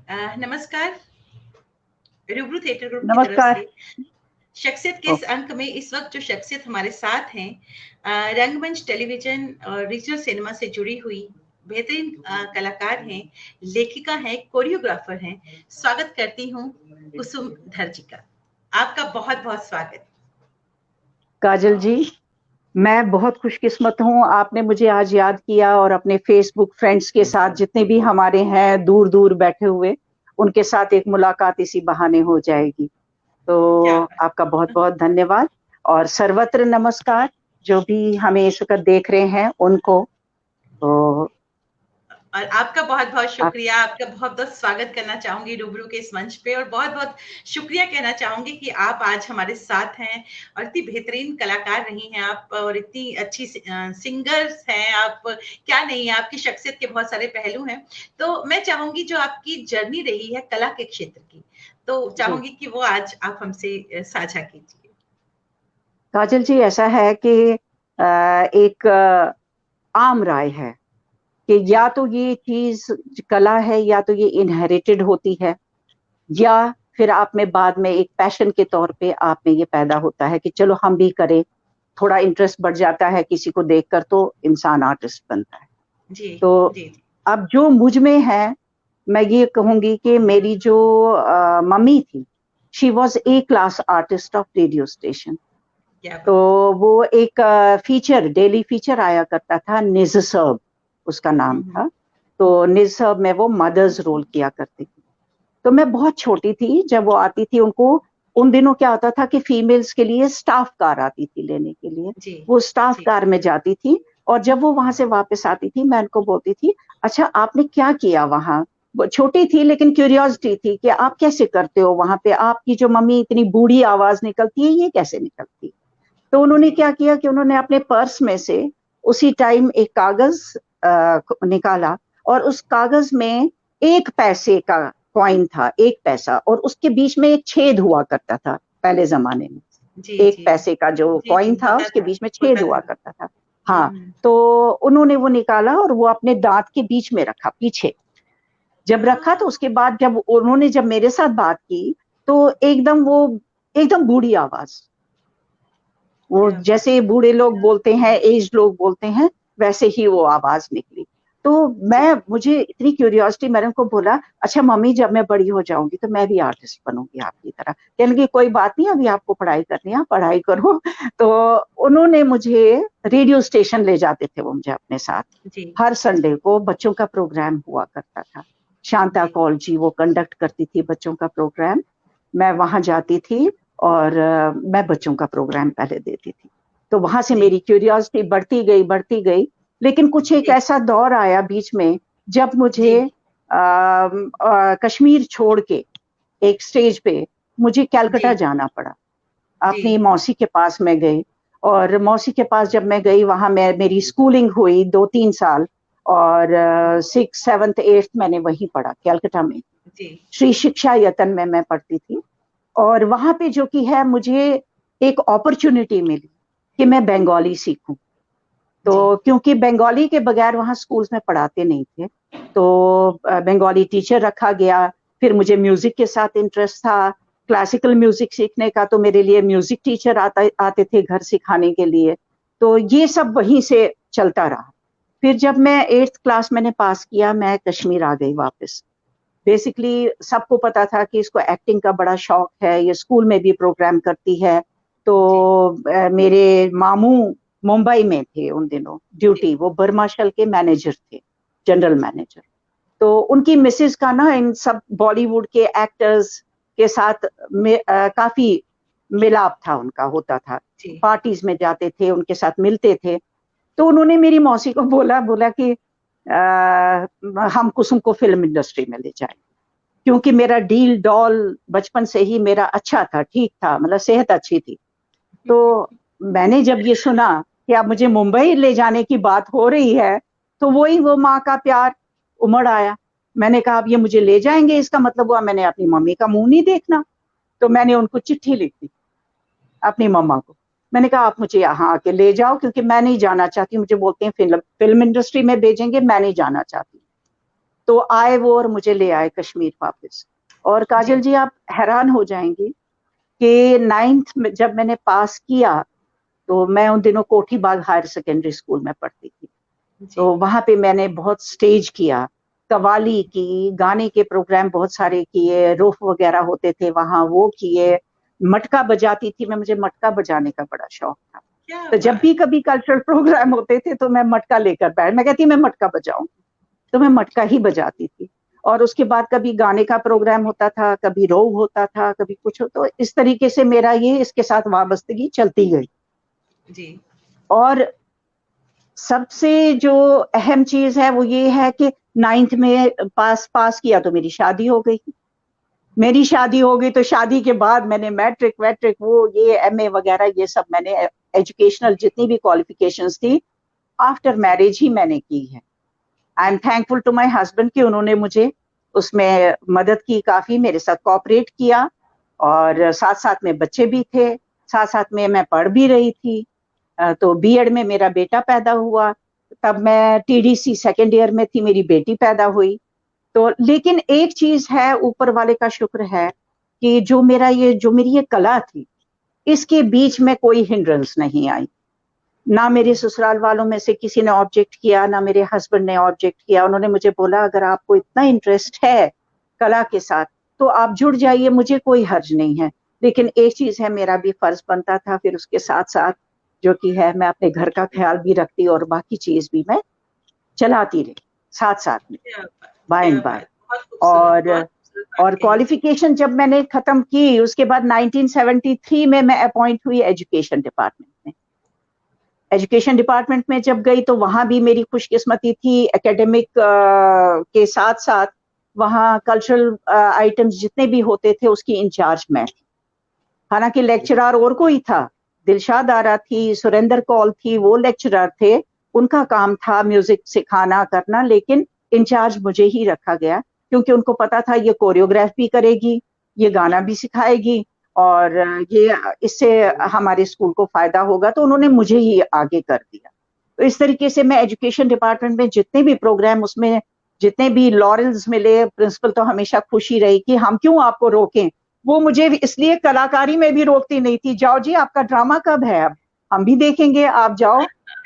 नमस्कार। रूबरू theatre group की तरफ नमस्कार। से शख्सियत के इस ओके। अंक में इस वक्त जो शख्सियत हमारे साथ हैं, रंगमंच, टेलीविजन और रीजनल सिनेमा से जुड़ी हुई बेहतरीन कलाकार हैं, लेखिका हैं, कोरियोग्राफर हैं। स्वागत करती हूँ कुसुम धर जी का। आपका बहुत बहुत स्वागत। काजल जी, मैं बहुत खुशकिस्मत हूँ, आपने मुझे आज याद किया और अपने फेसबुक फ्रेंड्स के साथ जितने भी हमारे हैं दूर दूर बैठे हुए, उनके साथ एक मुलाकात इसी बहाने हो जाएगी। क्या तो बात। आपका बहुत बहुत धन्यवाद और सर्वत्र नमस्कार जो भी हमें इस वक्त देख रहे हैं उनको। तो और आपका बहुत-बहुत आप शुक्रिया, आपका बहुत-बहुत स्वागत करना चाहूँगी रूबरू के इस मंच पे, और बहुत-बहुत शुक्रिया कहना चाहूँगी कि आप आज हमारे साथ हैं और इतनी बेहतरीन कलाकार रही हैं आप, और इतनी अच्छी सिंगर्स हैं आप। क्या नहीं है, आपकी शख्सियत के बहुत सारे पहलू हैं। तो मैं चाहूँगी जो आपकी जर्नी रही है कला के क्षेत्र की, तो जी, चाहूँगी कि वो आज आप हमसे साझा कीजिए। काजल जी, ऐसा है कि एक आम राय है कि जी, या तो ये चीज कला है या तो ये इनहेरिटेड होती है, या फिर आप में बाद में एक पैशन के तौर पे आप में ये पैदा होता है कि चलो हम भी करें। थोड़ा इंटरेस्ट बढ़ जाता है किसी को देखकर तो इंसान आर्टिस्ट बनता है। जी, तो जी, जी। अब जो मुझ में है, मैं ये कहूंगी कि मेरी जो मम्मी थी, she was a class artist of radio station. क्या तो बात। वो एक फीचर, डेली फीचर आया करता था, निज सर्ब उसका हुँ, नाम हुँ। था। तो निज सर्ब में वो मदर्स रोल किया करती थी। तो मैं बहुत छोटी थी जब वो आती थी। उनको उन दिनों क्या होता था कि फीमेल्स के लिए स्टाफ कार आती थी लेने के लिए। जी, वो स्टाफ जी। कार में जाती थी और जब वो वहां से वापस आती थी मैं उनको बोलती थी, अच्छा आपने क्या किया वहां। वो छोटी थी लेकिन क्यूरियोसिटी थी कि आप कैसे करते हो वहां पे, आपकी जो मम्मी इतनी बूढ़ी आवाज निकलती है ये कैसे निकलती है। तो उन्होंने जी, क्या किया कि उन्होंने अपने पर्स में से उसी टाइम एक कागज निकाला और उस कागज में 1 पैसे का कॉइन था, 1 पैसा, और उसके बीच में एक छेद हुआ करता था पहले जमाने में। जी, 1 पैसे का जो जी, जी, कॉइन था होता उसके था, बीच में छेद होता हुआ था। करता था। हुँ, हाँ। हुँ। तो उन्होंने वो निकाला और वो अपने दांत के बीच में रखा पीछे। जब रखा तो हाँ, उसके बाद जब उन्होंने जब मेरे साथ बात की तो एकदम बूढ़ी आवाज, वो क्या बात। जैसे बूढ़े लोग बोलते हैं, एज लोग बोलते हैं, वैसे ही वो आवाज निकली। तो जी, मुझे इतनी क्यूरियोसिटी, मैंने उनको बोला, अच्छा मम्मी जब मैं बड़ी हो जाऊंगी तो मैं भी आर्टिस्ट बनूंगी आपकी तरह। कहने लगी कोई बात नहीं, अभी आपको पढ़ाई करनी है, आप पढ़ाई करो। तो उन्होंने मुझे रेडियो स्टेशन ले जाते थे वो मुझे अपने साथ। जी, हर जी, संडे को बच्चों का प्रोग्राम हुआ करता था। शांता जी, कौल जी वो कंडक्ट करती थी बच्चों का प्रोग्राम। मैं वहां जाती थी और मैं बच्चों का प्रोग्राम पहले देती थी। तो वहां से जी, मेरी क्यूरियोसिटी बढ़ती गई। लेकिन कुछ एक जी, ऐसा दौर आया बीच में जब मुझे जी, कश्मीर छोड़ के एक स्टेज पे मुझे जी, कलकत्ता जाना पड़ा। जी, अपनी मौसी के पास मैं गई और मौसी के पास जब मैं गई वहां मैं मेरी स्कूलिंग हुई 2-3 साल। और 6, 7, 8 मैंने वहीं पढ़ा कलकत्ता में। जी, श्री शिक्षा यतन में मैं पढ़ती थी। और वहां पे जो कि है मुझे एक अपॉर्चुनिटी मिली कि मैं बंगाली सीखूं। तो जी, क्योंकि बंगाली के बगैर वहां स्कूल्स में पढ़ाते नहीं थे, तो बंगाली टीचर रखा गया। फिर मुझे म्यूजिक के साथ इंटरेस्ट था, क्लासिकल म्यूजिक सीखने का, तो मेरे लिए म्यूजिक टीचर आते थे घर सिखाने के लिए। तो ये सब वहीं से चलता रहा। फिर जब मैं 8th क्लास मैंने पास किया, मैं कश्मीर आ गई वापस। बेसिकली सबको पता था कि इसको एक्टिंग का बड़ा शौक है, ये स्कूल में भी प्रोग्राम करती है। तो जी, मेरे मामू मुंबई में थे उन दिनों जी, ड्यूटी, वो बर्मा शल के मैनेजर थे, जनरल मैनेजर। तो उनकी मिसेज का ना इन सब बॉलीवुड के एक्टर्स के साथ काफी मिलाप था, उनका होता था। जी, पार्टीज में जाते थे, उनके साथ मिलते थे। तो उन्होंने मेरी मौसी को बोला बोला कि हम कुसुम को फिल्म इंडस्ट्री में ले जाएं, क्योंकि मेरा डील डॉल बचपन से ही मेरा अच्छा था, ठीक था, मतलब सेहत अच्छी थी। तो मैंने जब ये सुना कि अब मुझे मुंबई ले जाने की बात हो रही है, तो वही वो माँ का प्यार उमड़ आया। मैंने कहा अब ये मुझे ले जाएंगे, इसका मतलब हुआ मैंने अपनी मम्मी का मुंह नहीं देखना। तो मैंने उनको चिट्ठी लिख दी अपनी मम्मा को। मैंने कहा आप मुझे यहाँ आके ले जाओ, क्योंकि मैं नहीं जाना चाहती। मुझे बोलते हैं फिल्म फिल्म इंडस्ट्री में भेजेंगे, मैं नहीं जाना चाहती। तो आए वो और मुझे ले आए कश्मीर वापस। और काजल जी आप हैरान हो जाएंगी कि 9th में जब मैंने पास किया तो मैं उन दिनों कोठी बाग हायर सेकेंडरी स्कूल में पढ़ती थी। तो वहां पे मैंने बहुत स्टेज किया, कवाली की, गाने के प्रोग्राम बहुत सारे किए, रूफ वगैरह होते थे वहां वो किए, मटका बजाती थी मैं, मुझे मटका बजाने का बड़ा शौक था। तो जब भी कभी कल्चरल प्रोग्राम होते थे तो मैं मटका लेकर बैठ, मैं कहती मैं मटका बजाऊं, तो मैं मटका ही बजाती थी। और उसके बाद कभी गाने का प्रोग्राम होता था, कभी रोव होता था, कभी कुछ हो, तो इस तरीके से मेरा ये इसके साथ वाबस्तगी चलती गई जी। और सबसे जो अहम चीज है वो ये है कि 9th में पास किया तो मेरी शादी हो गई। मेरी शादी हो गई तो शादी के बाद मैंने मैट्रिक वैट्रिक वो ये एमए वगैरह ये सब मैंने एजुकेशनल जितनी भी क्वालिफिकेशंस थी आफ्टर मैरिज ही मैंने की है। I am thankful to my husband कि उन्होंने मुझे उसमें मदद की, काफी मेरे साथ कोऑपरेट किया और साथ साथ में बच्चे भी थे, साथ साथ में मैं पढ़ भी रही थी। तो बीएड में मेरा बेटा पैदा हुआ, तब मैं टीडीसी सेकेंड ईयर में थी, मेरी बेटी पैदा हुई। तो लेकिन एक चीज है, ऊपर वाले का शुक्र है कि जो मेरी ये कला थी इसके बीच में कोई हिंड्रेंस नहीं आई। ना मेरे ससुराल वालों में से किसी ने ऑब्जेक्ट किया, ना मेरे हस्बैंड ने ऑब्जेक्ट किया। उन्होंने मुझे बोला अगर आपको इतना इंटरेस्ट है कला के साथ तो आप जुड़ जाइए, मुझे कोई हर्ज नहीं है। लेकिन एक चीज है, मेरा भी फर्ज बनता था फिर उसके साथ साथ जो कि है मैं अपने घर का ख्याल भी रखती और बाकी चीज भी मैं चलाती रही साथ साथ में बाय एंड बाय। और क्वालिफिकेशन जब मैंने खत्म की उसके बाद 1973 में मैं अपॉइंट हुई एजुकेशन डिपार्टमेंट में। एजुकेशन डिपार्टमेंट में जब गई तो वहां भी मेरी खुशकिस्मती थी, एकेडमिक के साथ साथ वहां कल्चरल आइटम्स जितने भी होते थे उसकी इंचार्ज मैं थी। हालांकि लेक्चरर और कोई था, दिलशाद आरा थी, सुरेंद्र कौल थी, वो लेक्चरर थे, उनका काम था म्यूजिक सिखाना करना, लेकिन इंचार्ज मुझे ही रखा गया क्योंकि उनको पता था ये कोरियोग्राफ भी करेगी, ये गाना भी सिखाएगी और ये इससे हमारे स्कूल को फायदा होगा, तो उन्होंने मुझे ही आगे कर दिया। तो इस तरीके से मैं एजुकेशन डिपार्टमेंट में जितने भी प्रोग्राम, उसमें जितने भी लॉरेल्स मिले, प्रिंसिपल तो हमेशा खुशी रही कि हम क्यों आपको रोकें। वो मुझे इसलिए कलाकारी में भी रोकती नहीं थी, जाओ जी आपका ड्रामा कब है, अब हम भी देखेंगे, आप जाओ,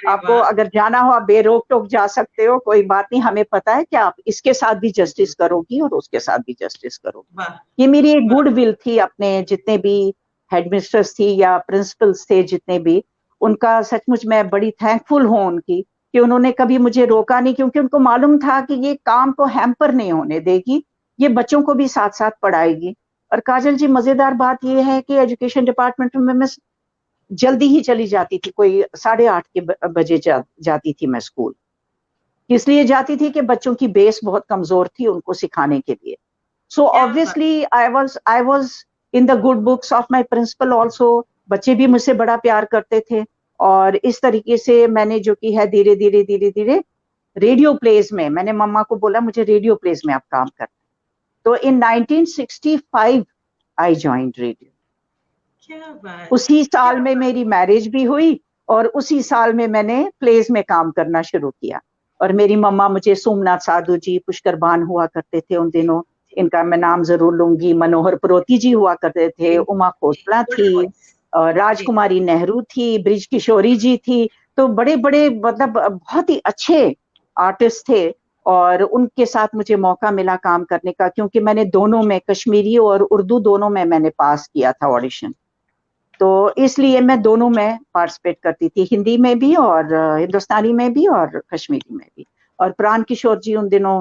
आपको अगर जाना हो आप बेरोक टोक जा सकते हो, कोई बात नहीं, हमें पता है कि आप इसके साथ भी जस्टिस करोगी और उसके साथ भी जस्टिस करोगी। ये मेरी एक गुड विल थी अपने जितने भी हेडमिस्ट्रेस थी या प्रिंसिपल्स थे जितने भी, उनका सचमुच मैं बड़ी थैंकफुल हूँ उनकी कि उन्होंने कभी मुझे रोका नहीं, क्योंकि उनको मालूम था कि ये काम को हैम्पर नहीं होने देगी, ये बच्चों को भी साथ साथ पढ़ाएगी। और काजल जी मजेदार बात ये है कि एजुकेशन डिपार्टमेंट में मैं जल्दी ही चली जाती थी, कोई 8:30 के बजे जाती थी मैं स्कूल। इसलिए जाती थी कि बच्चों की बेस बहुत कमजोर थी उनको सिखाने के लिए। So obviously I was in the good books of my principal also. बच्चे भी मुझसे बड़ा प्यार करते थे और इस तरीके से मैंने जो की है धीरे धीरे धीरे धीरे रेडियो प्लेज में, मैंने मम्मा को बोला मुझे रेडियो प्लेज में आप काम करना। तो इन 1965 आई जॉइंड रेडियो। क्या बात, उसी साल में मेरी मैरिज भी हुई और उसी साल में मैंने प्लेज में काम करना शुरू किया। और मेरी मम्मा मुझे सोमनाथ साधु जी, पुष्कर बान हुआ करते थे उन दिनों, इनका मैं नाम जरूर लूंगी, मनोहर प्रोती जी हुआ करते थे, उमा खोसला थी, राजकुमारी नेहरू थी, ब्रिज किशोरी जी थी। तो बड़े बड़े मतलब बहुत ही अच्छे आर्टिस्ट थे और उनके साथ मुझे मौका मिला काम करने का, क्योंकि मैंने दोनों में, कश्मीरी और उर्दू दोनों में मैंने पास किया था ऑडिशन। तो इसलिए मैं दोनों में पार्टिसिपेट करती थी, हिंदी में भी और हिंदुस्तानी में भी और कश्मीरी में भी। और प्राण किशोर जी उन दिनों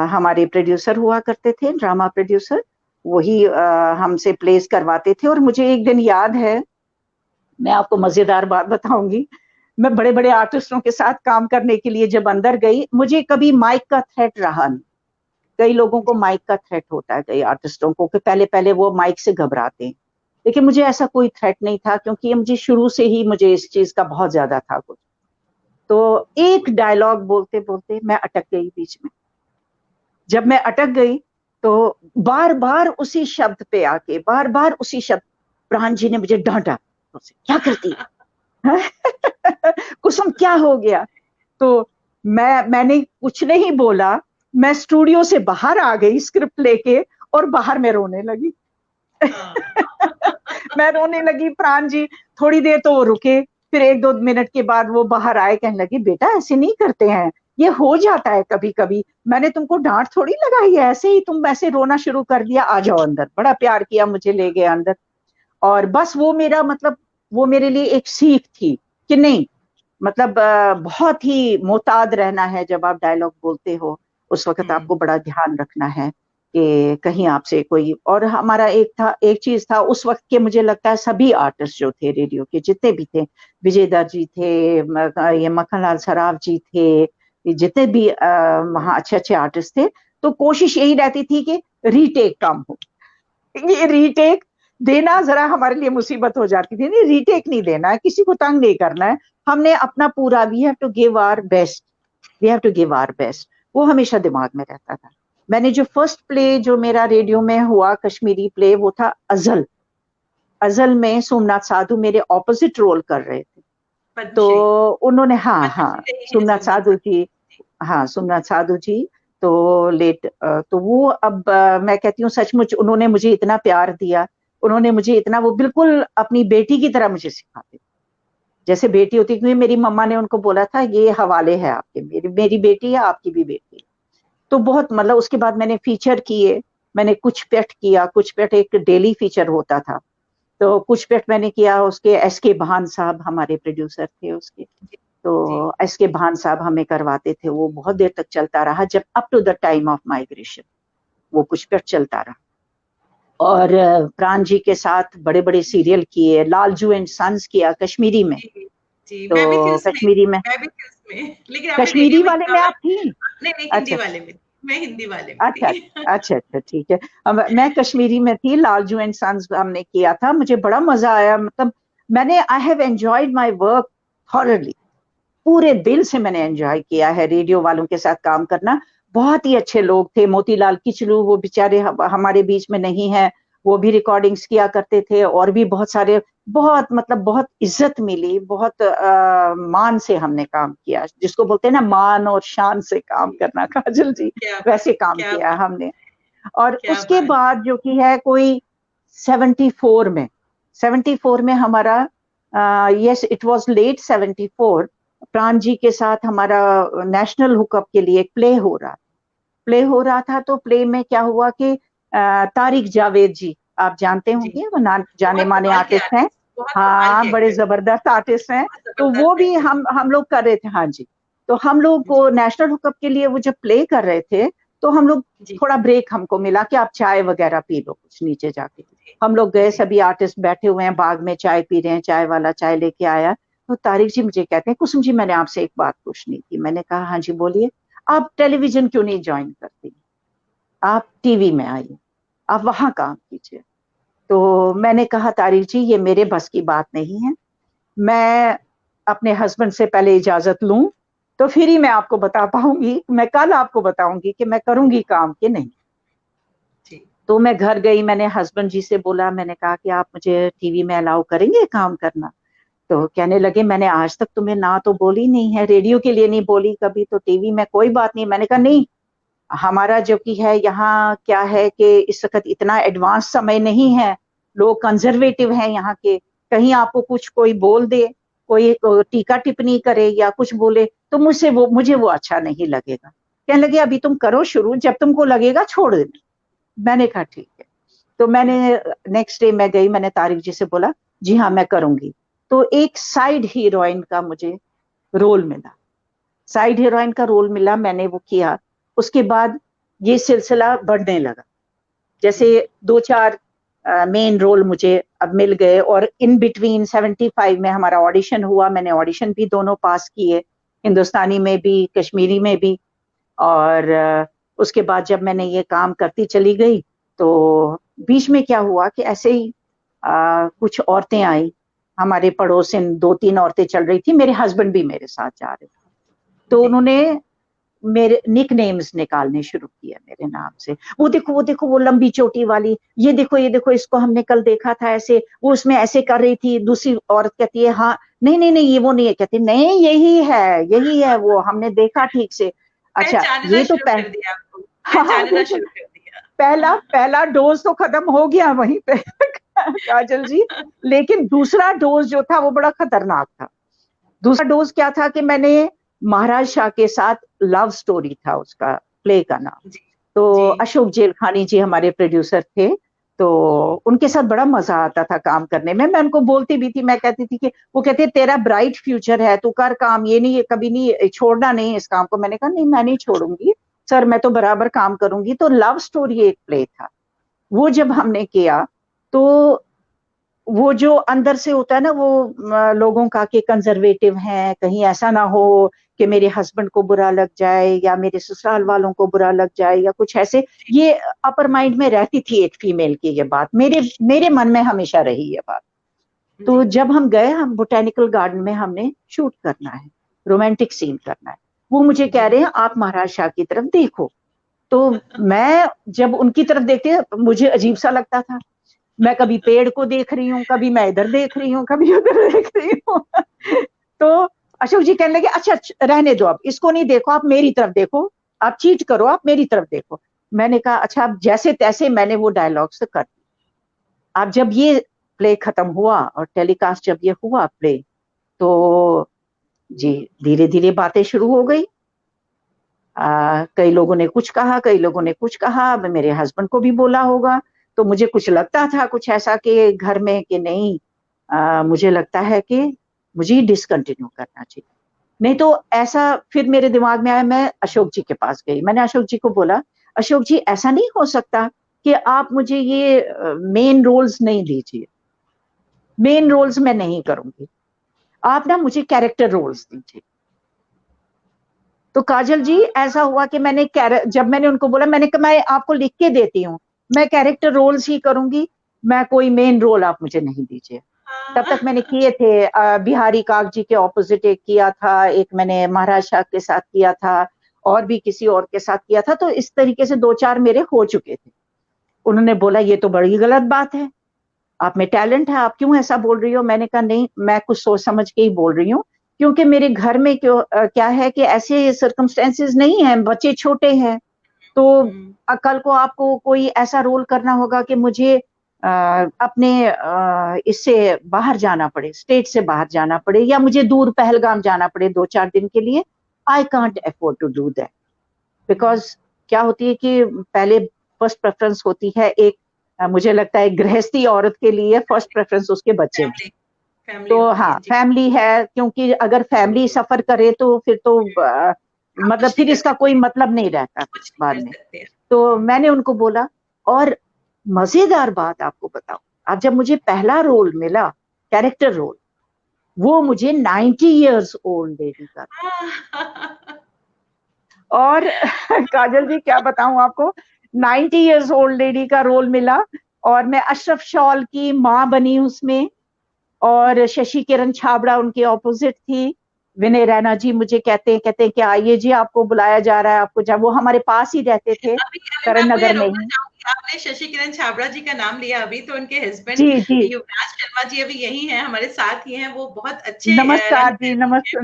हमारे प्रोड्यूसर हुआ करते थे, ड्रामा प्रोड्यूसर, वही हमसे प्लेस करवाते थे। और मुझे एक दिन याद है, मैं आपको मजेदार बात बताऊंगी, मैं बड़े बड़े आर्टिस्टों के साथ काम करने के लिए जब अंदर गई, मुझे कभी माइक का थ्रेट रहा नहीं। कई लोगों को माइक का थ्रेट होता है, कई आर्टिस्टों को, कि पहले पहले वो माइक से घबराते हैं, लेकिन मुझे ऐसा कोई थ्रेट नहीं था क्योंकि मुझे शुरू से ही मुझे इस चीज का बहुत ज्यादा था कुछ। तो एक डायलॉग बोलते बोलते मैं अटक गई बीच में। जब मैं अटक गई तो बार बार उसी शब्द पे आके, बार बार उसी शब्द, प्राण जी ने मुझे डांटा, क्या करती कुसुम क्या हो गया। तो मैंने कुछ नहीं बोला, मैं स्टूडियो से बाहर आ गई स्क्रिप्ट लेके और बाहर मैं रोने लगी। मैं रोने लगी, प्राण जी थोड़ी देर तो वो रुके, फिर 1-2 मिनट के बाद वो बाहर आए, कहने लगे बेटा ऐसे नहीं करते हैं, ये हो जाता है कभी कभी, मैंने तुमको डांट थोड़ी लगाई है, ऐसे ही तुम ऐसे रोना शुरू कर दिया, आ जाओ अंदर। बड़ा प्यार किया, मुझे ले गए अंदर। और बस वो मेरा मतलब वो मेरे लिए एक सीख थी कि नहीं, मतलब बहुत ही मोहतात रहना है जब आप डायलॉग बोलते हो, उस वक्त आपको बड़ा ध्यान रखना है कि कहीं आपसे कोई। और हमारा एक चीज था उस वक्त के, मुझे लगता है सभी आर्टिस्ट जो थे रेडियो के जितने भी थे, विजय दत्त जी थे, ये मक्खनलाल सराफ जी थे, जितने भी वहाँ अच्छे अच्छे आर्टिस्ट थे, तो कोशिश यही रहती थी कि रीटेक कम हो। ये रीटेक देना जरा हमारे लिए मुसीबत हो जाती थी, नहीं रीटेक नहीं देना है, किसी को तंग नहीं करना है, हमने अपना पूरा, we have to give our best, we have to give our best, वो हमेशा दिमाग में रहता था। मैंने जो फर्स्ट प्ले जो मेरा रेडियो में हुआ कश्मीरी प्ले, वो था अजल। अजल में सोमनाथ साधु मेरे ऑपोजिट रोल कर रहे थे, तो उन्होंने, हाँ हाँ सोमनाथ साधु जी, हाँ सोमनाथ साधु जी तो लेट, तो वो अब मैं कहती हूँ सचमुच उन्होंने मुझे इतना प्यार दिया, उन्होंने मुझे इतना, वो बिल्कुल अपनी बेटी की तरह मुझे सिखाते, जैसे बेटी होती, क्योंकि मेरी मम्मा ने उनको बोला था ये हवाले है आपके, मेरी बेटी है, आपकी भी बेटी। तो बहुत मतलब उसके बाद मैंने फीचर किए, मैंने कुछ पेट किया, कुछ पेट एक डेली फीचर होता था, तो कुछ पेट मैंने किया, उसके एस के भान साहब हमारे प्रोड्यूसर थे उसके, तो एस के भान साहब हमें करवाते थे, वो बहुत देर तक चलता रहा, जब up to the time of migration वो कुछ पेट चलता रहा। और प्राण जी के साथ बड़े बड़े सीरियल किए, लालजू एंड सन्स किया कश्मीरी में, जी, तो मैं भी थी कश्मीरी में, मैं भी थी उसमें, लेकिन कश्मीरी वाले में आप थी? नहीं हिंदी वाले में, मैं हिंदी वाले में अच्छा थी। अच्छा अच्छा ठीक है। मैं कश्मीरी में थी, लालजू एंड सन्स हमने किया था, मुझे बड़ा मजा आया, मतलब मैंने, I have enjoyed my work thoroughly, पूरे दिल से मैंने एंजॉय किया है रेडियो वालों के साथ काम करना, बहुत ही अच्छे लोग थे। मोतीलाल किचलू, वो बेचारे हमारे बीच में नहीं है, वो भी रिकॉर्डिंग्स किया करते थे, और भी बहुत सारे, बहुत मतलब बहुत इज्जत मिली, बहुत मान से हमने काम किया, जिसको बोलते हैं ना मान और शान से काम करना, काजल जी वैसे काम किया हमने। और उसके बाद जो कि है कोई 74 में हमारा, यस इट वाज लेट 74, प्राण जी के साथ हमारा नेशनल हुकअप के लिए एक प्ले हो रहा था। तो प्ले में क्या हुआ कि तारिक जावेद जी, आप जानते होंगे, वो जाने माने आर्टिस्ट हैं, हाँ बड़े जबरदस्त आर्टिस्ट हैं, तो वो भी हम लोग कर रहे थे, हाँ जी। तो हम लोग को नेशनल हुकअप के लिए वो जब प्ले कर रहे थे, तो हम लोग थोड़ा ब्रेक हमको मिला कि आप चाय वगैरह पी लो कुछ नीचे जाके। हम लोग गए, सभी आर्टिस्ट बैठे हुए हैं बाग में, चाय पी रहे हैं, चाय वाला चाय लेके आया, तो तारिक जी मुझे कहते हैं कुसुम जी मैंने आपसे एक बात पूछनी थी। मैंने कहा हाँ जी बोलिए। आप टेलीविजन क्यों नहीं ज्वाइन करती, आप टीवी में आइए, आप वहां काम कीजिए। तो मैंने कहा तारिक जी ये मेरे बस की बात नहीं है, मैं अपने हस्बैंड से पहले इजाजत लूं तो फिर ही मैं आपको बता पाऊंगी, मैं कल आपको बताऊंगी कि मैं करूंगी काम कि नहीं। तो मैं घर गई, मैंने हस्बैंड जी से बोला, मैंने कहा कि आप मुझे टीवी में अलाउ करेंगे काम करना। तो कहने लगे मैंने आज तक तुम्हें ना तो बोली नहीं है, रेडियो के लिए नहीं बोली कभी, तो टीवी में कोई बात नहीं। मैंने कहा नहीं, हमारा जो कि है यहाँ क्या है कि इस वक्त इतना एडवांस समय नहीं है, लोग कंजर्वेटिव हैं यहाँ के, कहीं आपको कुछ कोई बोल दे, कोई टीका टिप्पणी करे या कुछ बोले तो मुझे वो अच्छा नहीं लगेगा। कहने लगे अभी तुम करो शुरू, जब तुमको लगेगा छोड़ देना। मैंने कहा ठीक है। तो मैंने नेक्स्ट डे मैं गई, मैंने तारिक जी से बोला जी हाँ मैं करूंगी। तो एक साइड हीरोइन का मुझे रोल मिला, साइड हीरोइन का रोल मिला, मैंने वो किया। उसके बाद ये सिलसिला बढ़ने लगा, जैसे 2-4 मेन रोल मुझे अब मिल गए, और इन बिटवीन 75 में हमारा ऑडिशन हुआ, मैंने ऑडिशन भी दोनों पास किए, हिंदुस्तानी में भी कश्मीरी में भी। और उसके बाद जब मैंने ये काम करती चली गई, तो बीच में क्या हुआ कि ऐसे ही कुछ औरतें आई हमारे पड़ोसिन, 2-3 औरतें चल रही थी, मेरे हस्बैंड भी मेरे साथ जा रहे थे, तो उन्होंने मेरे निक नेम्स निकालने शुरू किया मेरे नाम से, वो देखो वो लंबी चोटी वाली, ये देखो इसको हमने कल देखा था ऐसे, वो उसमें ऐसे कर रही थी। दूसरी औरत कहती है हाँ नहीं ये वो नहीं है, कहती नहीं यही है वो, हमने देखा ठीक से। अच्छा ये तो हाँ, जानना शुरू कर दिया। पहला पहला डोज तो खत्म हो गया वहीं पे काजल जी, लेकिन दूसरा डोज जो था वो बड़ा खतरनाक था। दूसरा डोज क्या था कि मैंने महाराज शाह के साथ लव स्टोरी था उसका, प्ले का नाम। जी तो जी अशोक जेलखानी जी हमारे प्रोड्यूसर थे, तो उनके साथ बड़ा मजा आता था काम करने में। मैं उनको बोलती भी थी, मैं कहती थी कि वो कहते तेरा ब्राइट फ्यूचर है, तू कर काम, ये नहीं, कभी नहीं छोड़ना, नहीं इस काम को। मैंने कहा नहीं, मैं नहीं छोड़ूंगी सर, मैं तो बराबर काम करूंगी। तो लव स्टोरी एक प्ले था, वो जब हमने किया तो वो जो अंदर से होता है ना वो लोगों का कि कंजर्वेटिव हैं, कहीं ऐसा ना हो कि मेरे हस्बैंड को बुरा लग जाए या मेरे ससुराल वालों को बुरा लग जाए या कुछ ऐसे, ये अपर माइंड में रहती थी एक फीमेल की। ये बात मेरे मेरे मन में हमेशा रही ये बात। तो जी जब हम गए, हम बोटेनिकल गार्डन में हमने शूट करना है, रोमांटिक सीन करना है, वो मुझे कह रहे हैं आप महाराज शाह की तरफ देखो। तो मैं जब उनकी तरफ देखती मुझे अजीब सा लगता था। मैं कभी पेड़ को देख रही हूँ, कभी मैं इधर देख रही हूँ, कभी उधर देख रही हूँ तो अशोक जी कहने लगे अच्छा रहने दो, अब इसको नहीं देखो, आप मेरी तरफ देखो, आप चीट करो, आप मेरी तरफ देखो। मैंने कहा अच्छा, अब जैसे तैसे मैंने वो डायलॉग्स कर दी। अब जब ये प्ले खत्म हुआ और टेलीकास्ट जब ये हुआ प्ले, तो जी धीरे धीरे बातें शुरू हो गई। कई लोगों ने कुछ कहा, कई लोगों ने कुछ कहा, अब मेरे हस्बैंड को भी बोला होगा। तो मुझे कुछ लगता था कुछ ऐसा कि घर में कि नहीं, मुझे लगता है कि मुझे डिसकंटिन्यू करना चाहिए। नहीं तो ऐसा फिर मेरे दिमाग में आया, मैं अशोक जी के पास गई, मैंने अशोक जी को बोला अशोक जी ऐसा नहीं हो सकता कि आप मुझे ये मेन रोल्स नहीं दीजिए, मेन रोल्स मैं नहीं करूंगी, आप ना मुझे कैरेक्टर रोल्स दीजिए। तो काजल जी ऐसा हुआ कि जब मैंने उनको बोला, मैंने कहा मैं आपको लिख के देती हूँ, मैं कैरेक्टर रोल्स ही करूंगी, मैं कोई मेन रोल आप मुझे नहीं दीजिए। तब तक मैंने किए थे, बिहारी काग जी के ऑपोजिट एक किया था, एक मैंने महाराज शाह के साथ किया था, और भी किसी और के साथ किया था। तो इस तरीके से 2-4 मेरे हो चुके थे। उन्होंने बोला ये तो बड़ी गलत बात है, आप में टैलेंट है, आप क्यों ऐसा बोल रही हो। मैंने कहा नहीं, मैं कुछ सोच समझ के ही बोल रही हूँ, क्योंकि मेरे घर में क्या है कि ऐसे सर्कमस्टेंसेस नहीं है, बच्चे छोटे हैं। तो कल को आपको कोई ऐसा रोल करना होगा कि मुझे अपने इससे बाहर जाना पड़े, स्टेट से बाहर जाना पड़े, या मुझे दूर पहलगाम जाना पड़े 2-4 दिन के लिए, I can't afford to do that. Because क्या होती है कि पहले फर्स्ट प्रेफरेंस होती है एक, मुझे लगता है गृहस्थी औरत के लिए फर्स्ट प्रेफरेंस उसके बच्चे हैं। फैमिली फैमिली तो होती हाँ है जी। फैमिली है, क्योंकि अगर फैमिली सफर करे तो फिर तो आप मतलब कुछ नहीं फिर कर इसका कोई सकते, मतलब नहीं रहता फिर कुछ नहीं बाद कर में। सकते। तो मैंने उनको बोला, और मजेदार बात आपको बताऊं, अब जब मुझे पहला रोल मिला, कैरेक्टर रोल, वो मुझे 90 इयर्स ओल्ड लेडी का, और काजल जी क्या बताऊं आपको, 90 इयर्स ओल्ड लेडी का रोल मिला, और मैं अशरफ शॉल की माँ बनी उसमें, और शशि किरण छाबड़ा उनके ऑपोजिट थी। विनय रैना जी मुझे कहते हैं कि आइए जी आपको बुलाया जा रहा है, आपको जब, वो हमारे पास ही रहते थे, अभी अभी मैं करण आपको ये नगर में रोकना ही। चाहूंगी, आपने शशि किरण छाबड़ा जी का नाम लिया अभी, तो उनके हस्बैंड जी जी, युवराज शर्मा जी अभी यही हैं, हमारे साथ ही हैं। वो बहुत अच्छे रंग नमस्कार जी, हैं, नमस्कार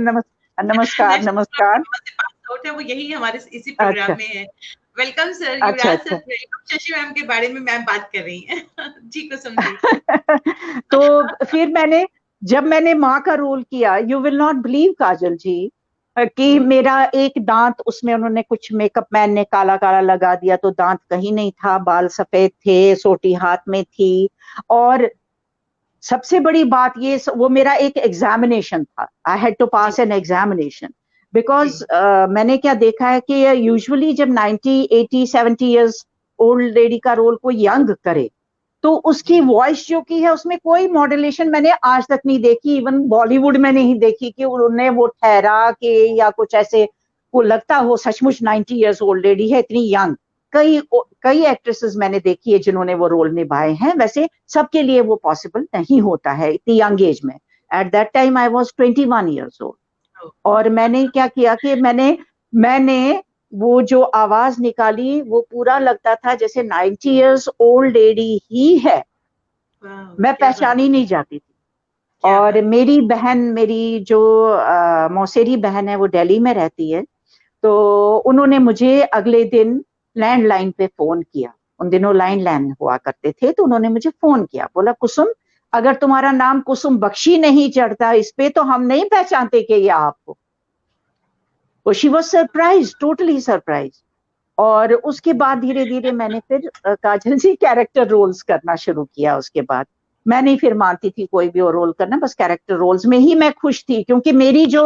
नेशनल स्कूल ऑफ नमस्कार। ड्रामा से पास आउट है वो, यही हमारे इसी प्रोग्राम अच्छा में है। वेलकम सर, अच्छा युवराज सर, अच्छा वेलकम। शशि मैम के बारे में मैम बात कर रही हैं जी, कुसुम जी। तो फिर जब मैंने माँ का रोल किया, यू विल नॉट बिलीव काजल जी, कि मेरा एक दांत उसमें उन्होंने कुछ मेकअप मैन ने काला काला लगा दिया, तो दांत कहीं नहीं था, बाल सफेद थे, सोटी हाथ में थी। और सबसे बड़ी बात ये, वो मेरा एक एग्जामिनेशन था, आई हैड टू जी पास एन एग्जामिनेशन। जी बिकॉज मैंने क्या देखा है कि यूजुअली जब 90, 80, 70 इयर्स ओल्ड लेडी का रोल कोई यंग करे, तो उसकी जी वॉइस जो की है उसमें कोई मॉड्यूलेशन मैंने आज तक नहीं देखी, इवन बॉलीवुड में नहीं देखी कि उन्होंने वो ठहरा के या कुछ ऐसे, वो लगता हो सचमुच 90 इयर्स ओल्ड लेडी है, इतनी यंग। कई कई एक्ट्रेसेस मैंने देखी है जिन्होंने वो रोल निभाए हैं, वैसे सबके लिए वो पॉसिबल नहीं होता है इतनी यंग एज में। At that time I was 21 years old. और मैंने क्या किया कि मैंने वो जो आवाज निकाली, वो पूरा लगता था जैसे 90 इयर्स ओल्ड लेडी ही है, मैं क्या बात पहचानी है, नहीं जाती थी। क्या और बात है। मेरी बहन, मेरी जो मौसेरी बहन है, वो दिल्ली में रहती है, तो उन्होंने मुझे अगले दिन लैंडलाइन पे फोन किया। उन दिनों लैंडलाइन हुआ करते थे, तो उन्होंने मुझे फोन किया, बोला कुसुम अगर तुम्हारा नाम कुसुम बख्शी नहीं चढ़ता इस पे तो हम नहीं पहचानते कि ये आपको। तो she was surprise, totally surprise. और उसके बाद धीरे धीरे मैंने फिर काजल जी कैरेक्टर रोल्स करना शुरू किया। उसके बाद मैं नहीं फिर मानती थी कोई भी और रोल करना, बस कैरेक्टर रोल्स में ही मैं खुश थी, क्योंकि मेरी जो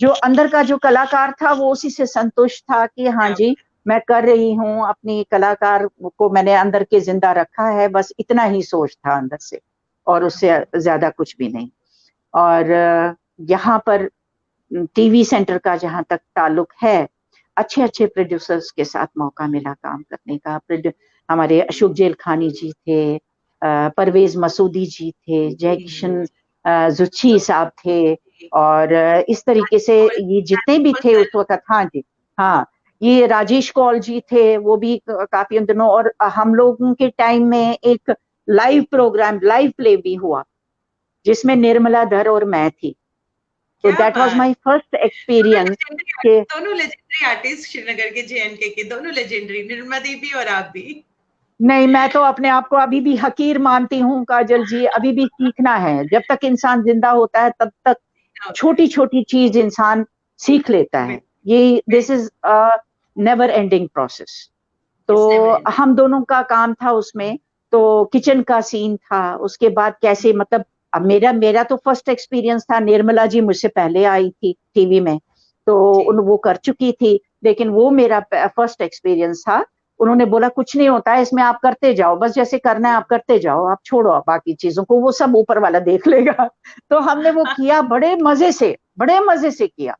जो अंदर का जो कलाकार था वो उसी से संतुष्ट था कि हाँ जी मैं कर रही हूँ, अपनी कलाकार को मैंने अंदर के जिंदा रखा है, बस इतना ही सोच था अंदर से, और उससे ज्यादा कुछ भी नहीं। और यहाँ पर टीवी सेंटर का जहां तक ताल्लुक है, अच्छे अच्छे प्रोड्यूसर्स के साथ मौका मिला काम करने का। हमारे अशोक जेलखानी जी थे, परवेज मसूदी जी थे, जय किशन जुच्छी साहब थे, और इस तरीके से ये जितने भी थे उस वक्त, हाँ जी हाँ, ये राजेश कौल जी थे, वो भी काफी उन दिनों। और हम लोगों के टाइम में एक लाइव प्रोग्राम, लाइव प्ले भी हुआ जिसमें निर्मला धर और मैं थी। तो that was my first experience. दोनों लेजेंडरी आर्टिस्ट श्रीनगर के, जेएनके के दोनों लेजेंडरी, निर्मला देवी और आप भी। नहीं, मैं तो अपने आप को अभी भी हकीर मानती हूँ काजल जी, अभी भी सीखना है। जब तक इंसान जिंदा होता है तब तक छोटी छोटी चीज इंसान सीख लेता है। ये this is never ending process. तो हम दोनों का काम था उसमें। तो किचन का सीन था, उसके बाद कैसे, मतलब अब मेरा तो फर्स्ट एक्सपीरियंस था। निर्मला जी मुझसे पहले आई थी टीवी में, तो वो कर चुकी थी, लेकिन वो मेरा फर्स्ट एक्सपीरियंस था। उन्होंने बोला कुछ नहीं होता है इसमें, आप करते जाओ, बस जैसे करना है आप करते जाओ, आप छोड़ो आप बाकी चीजों को, वो सब ऊपर वाला देख लेगा। तो हमने वो किया, बड़े मजे से किया।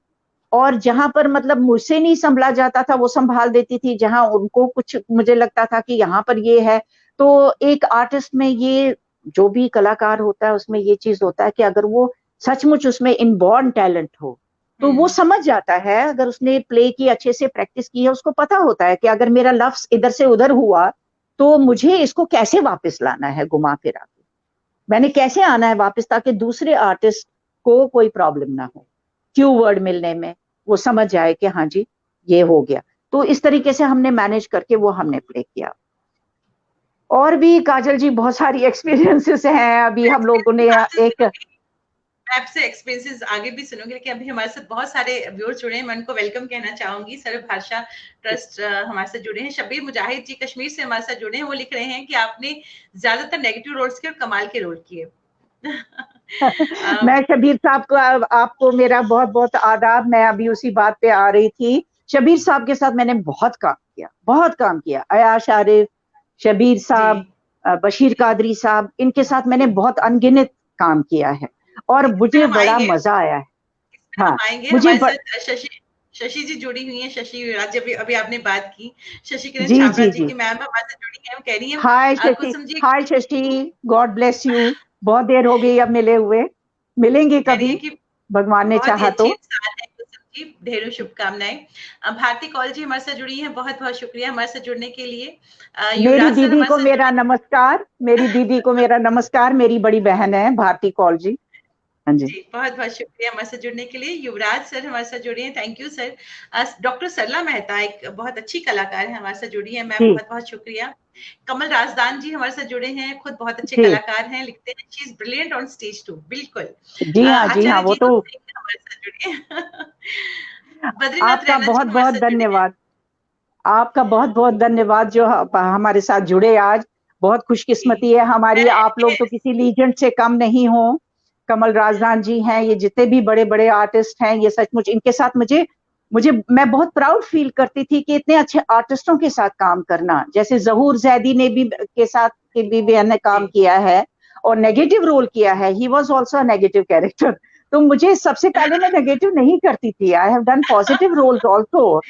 और जहां पर मतलब मुझसे नहीं संभला जाता था वो संभाल देती थी, जहां उनको कुछ मुझे लगता था कि यहाँ पर ये है। तो एक आर्टिस्ट में ये, जो भी कलाकार होता है उसमें ये चीज होता है कि अगर वो सचमुच उसमें इनबॉर्न टैलेंट हो तो वो समझ जाता है। अगर उसने प्ले की, अच्छे से प्रैक्टिस की है, उसको पता होता है कि अगर मेरा लफ्ज इधर से उधर हुआ तो मुझे इसको कैसे वापस लाना है, घुमा फिरा के मैंने कैसे आना है वापस, ताकि दूसरे आर्टिस्ट को कोई प्रॉब्लम ना हो क्यू वर्ड मिलने में, वो समझ जाए कि हाँ जी ये हो गया। तो इस तरीके से हमने मैनेज करके वो हमने प्ले किया। और भी काजल जी बहुत सारी एक्सपीरियंसेस हैं। अभी हम लोगों ने एक आपसे एक्सपीरियंसेस आगे भी सुनूंगी, लेकिन अभी हमारे साथ बहुत सारे व्यूअर्स जुड़े हैं। मैं उनको वेलकम कहना चाहूंगी। सर्व भाषा ट्रस्ट हमारे साथ जुड़े हैं। शबीर मुजाहिद जी कश्मीर से हमारे साथ जुड़े हैं। वो लिख रहे हैं कि आपने ज्यादातर नेगेटिव रोल्स किए और कमाल के रोल किए। मैं शबीर साहब को, आपको मेरा बहुत बहुत आदाब। मैं अभी उसी बात पे आ रही थी। शबीर साहब के साथ मैंने बहुत काम किया। अयाश आरिफ, शबीर साहब, बशीर कादरी साहब, इनके साथ मैंने बहुत अनगिनत काम किया है और मुझे बड़ा मजा आया है। हाँ, मुझे शशि जी जुड़ी हुई है। शशि आज अभी आपने बात की, शशि किरण जी छाबड़ा जी जी की मैम हमारे साथ जुड़ी है। कह रही है हाय शशि, हाय शशि, गॉड ब्लेस यू। बहुत देर हो गई अब मिले हुए, मिलेंगे कभी भगवान ने चाहा तो। ढेरों शुभकामनाएं। भारती कौल जी हमारे साथ जुड़ी हैं, बहुत बहुत शुक्रिया हमारे साथ जुड़ने के लिए। मेरी दीदी को मेरा नमस्कार, मेरी दीदी को मेरा नमस्कार, मेरी बड़ी बहन है भारती कौल जी। हाँ जी, बहुत बहुत शुक्रिया हमारे साथ जुड़ने के लिए। युवराज सर हमारे साथ जुड़े हैं, थैंक यू सर। डॉक्टर सरला मेहता एक बहुत अच्छी कलाकार है, हमारे साथ जुड़ी है, मैम बहुत बहुत शुक्रिया। कमल राजदान जी हमारे साथ जुड़े हैं, खुद बहुत अच्छे कलाकार हैं, लिखते हैं she is brilliant on stage too. बिल्कुल जी हाँ, वो तो हमारे साथ जुड़े हैं। आपका बहुत बहुत धन्यवाद, आपका बहुत बहुत धन्यवाद जो हमारे साथ जुड़े आज। बहुत खुशकिस्मती है हमारी, आप लोग तो किसी लीजेंड से कम नहीं हो। कमल राजदान जी हैं, ये जितने भी बड़े बड़े आर्टिस्ट हैं, ये सचमुच इनके साथ मुझे मुझे मैं बहुत प्राउड फील करती थी कि इतने अच्छे आर्टिस्टों के साथ काम करना। जैसे जहूर जैदी ने भी के साथ भी मैंने काम किया है और नेगेटिव रोल किया है। He was also negative character. तो मुझे सबसे पहले मैं नेगेटिव नहीं करती थी, I have done positive roles also,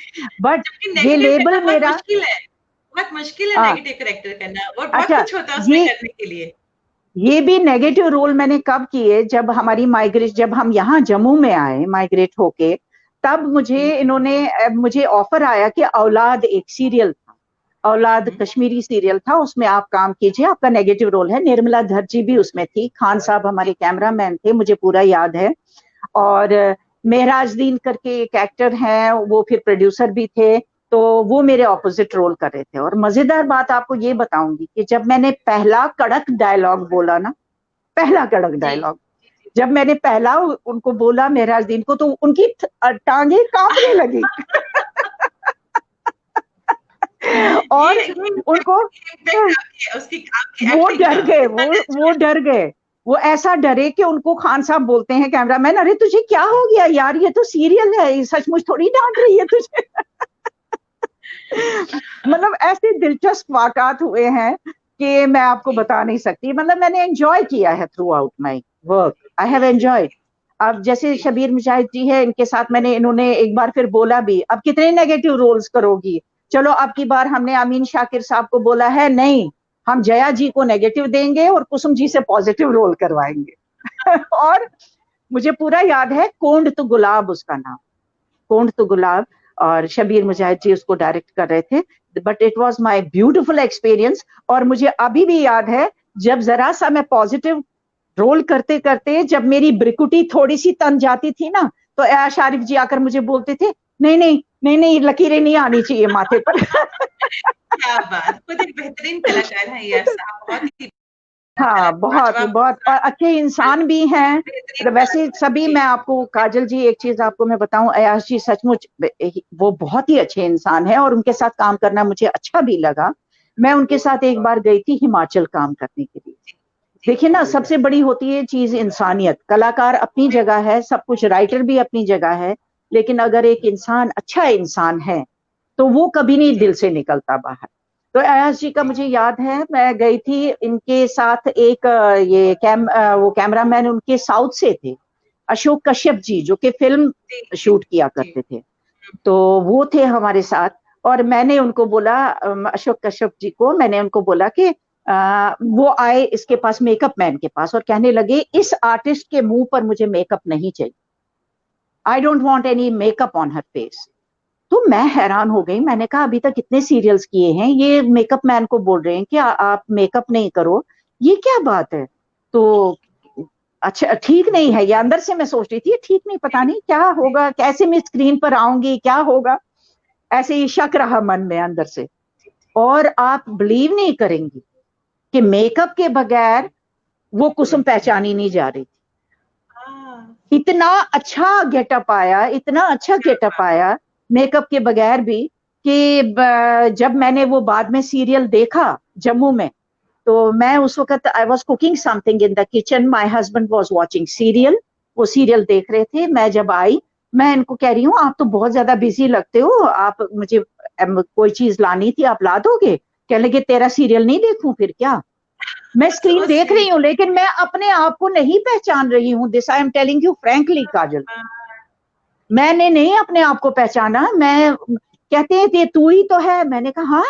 but ये लेबल मेरा बहुत मुश्किल है नेगेटिव कैरेक्टर करना, और बहुत कुछ होता है उसमें करने के लिए। ये भी नेगेटिव रोल मैंने कब किए, जब हमारी जब हम यहाँ जम्मू में आए माइग्रेट होके, तब मुझे ऑफर आया कि औलाद एक सीरियल था, औलाद कश्मीरी सीरियल था, उसमें आप काम कीजिए, आपका नेगेटिव रोल है। निर्मला धर जी भी उसमें थी, खान साहब हमारे कैमरामैन थे, मुझे पूरा याद है। और मेहराजदीन करके एक एक्टर हैं, वो फिर प्रोड्यूसर भी थे। तो वो मेरे ऑपोजिट रोल कर रहे थे। और मजेदार बात आपको ये बताऊंगी कि जब मैंने पहला कड़क डायलॉग बोला ना, पहला कड़क डायलॉग जब मैंने पहला उनको बोला मेहराज दीन को, तो उनकी टांगे कांपने लगी। और उनको वो डर गए, वो डर गए, वो ऐसा डरे कि उनको खान साहब बोलते हैं कैमरामैन, अरे तुझे क्या हो गया यार, ये तो सीरियल है, ये सचमुच थोड़ी डांट रही है तुझे। मतलब ऐसे दिलचस्प वाकयात हुए हैं कि मैं आपको बता नहीं सकती। मतलब मैंने एंजॉय किया है through out my work, I have enjoyed. अब जैसे शबीर मुजाहिद जी है, इनके साथ इन्होंने एक बार फिर बोला भी, अब कितने नेगेटिव रोल्स करोगी, चलो अब की बार हमने अमीन शाकिर साहब को बोला है, नहीं हम जया जी को नेगेटिव देंगे और कुसुम जी से पॉजिटिव रोल करवाएंगे। और मुझे पूरा याद है, कोंड तो गुलाब उसका नाम, कोंड तो गुलाब, और शबीर मुजाहिद जी उसको डायरेक्ट कर रहे थे। But it was my beautiful experience. और मुझे अभी भी याद है, जब जरा सा मैं पॉजिटिव रोल करते करते जब मेरी ब्रिकुटी थोड़ी सी तन जाती थी ना, तो एयाज आरिफ जी आकर मुझे बोलते थे, नहीं नहीं नहीं नहीं, लकीरें नहीं आनी चाहिए माथे पर। क्या बात, खुद एक बेहतरीन कलाकार है यार साहब, बहुत ही हाँ, बहुत बहुत और अच्छे इंसान भी हैं वैसे सभी। मैं आपको काजल जी एक चीज आपको मैं बताऊं, अयाज जी सचमुच वो बहुत ही अच्छे इंसान है और उनके साथ काम करना मुझे अच्छा भी लगा। मैं उनके साथ एक बार गई थी हिमाचल काम करने के लिए। देखिए ना, सबसे बड़ी होती है चीज इंसानियत। कलाकार अपनी जगह है, सब कुछ, राइटर भी अपनी जगह है, लेकिन अगर एक इंसान अच्छा इंसान है तो वो कभी नहीं दिल से निकलता बाहर। तो अयाज जी का मुझे याद है, मैं गई थी इनके साथ, एक वो कैमरामैन उनके साउथ से थे, अशोक कश्यप जी, जो कि फिल्म शूट किया करते थे, तो वो थे हमारे साथ। और मैंने उनको बोला, अशोक कश्यप जी को मैंने उनको बोला कि वो आए इसके पास, मेकअप मैन के पास, और कहने लगे इस आर्टिस्ट के मुंह पर मुझे मेकअप नहीं चाहिए, I don't want any makeup on her face. तो मैं हैरान हो गई, मैंने कहा अभी तक इतने सीरियल्स किए हैं, ये मेकअप मैन को बोल रहे हैं कि आप मेकअप नहीं करो, ये क्या बात है। तो अच्छा ठीक नहीं है, या अंदर से मैं सोच रही थी ठीक नहीं, पता नहीं क्या होगा, कैसे मैं स्क्रीन पर आऊंगी, क्या होगा, ऐसे ही शक रहा मन में अंदर से। और आप बिलीव नहीं करेंगी कि मेकअप के बगैर वो कुसुम पहचानी नहीं जा रही थी। इतना अच्छा गेटअप आया, इतना अच्छा गेटअप आया मेकअप के बगैर भी, कि जब मैंने वो बाद में सीरियल देखा जम्मू में, तो मैं उस वक्त I was cooking something in the kitchen, my husband was watching serial, वो सीरियल देख रहे थे। मैं जब आई, मैं इनको कह रही हूँ आप तो बहुत ज्यादा बिजी लगते हो, आप मुझे कोई चीज लानी थी, आप ला दोगे। कह लगे तेरा सीरियल नहीं देखूं फिर क्या। मैं स्क्रीन देख रही हूँ लेकिन मैं अपने आप को नहीं पहचान रही हूँ, this I am telling you frankly Kajal, मैंने नहीं अपने आप को पहचाना। मैं कहते हैं कि तू ही तो है, मैंने कहा हाँ।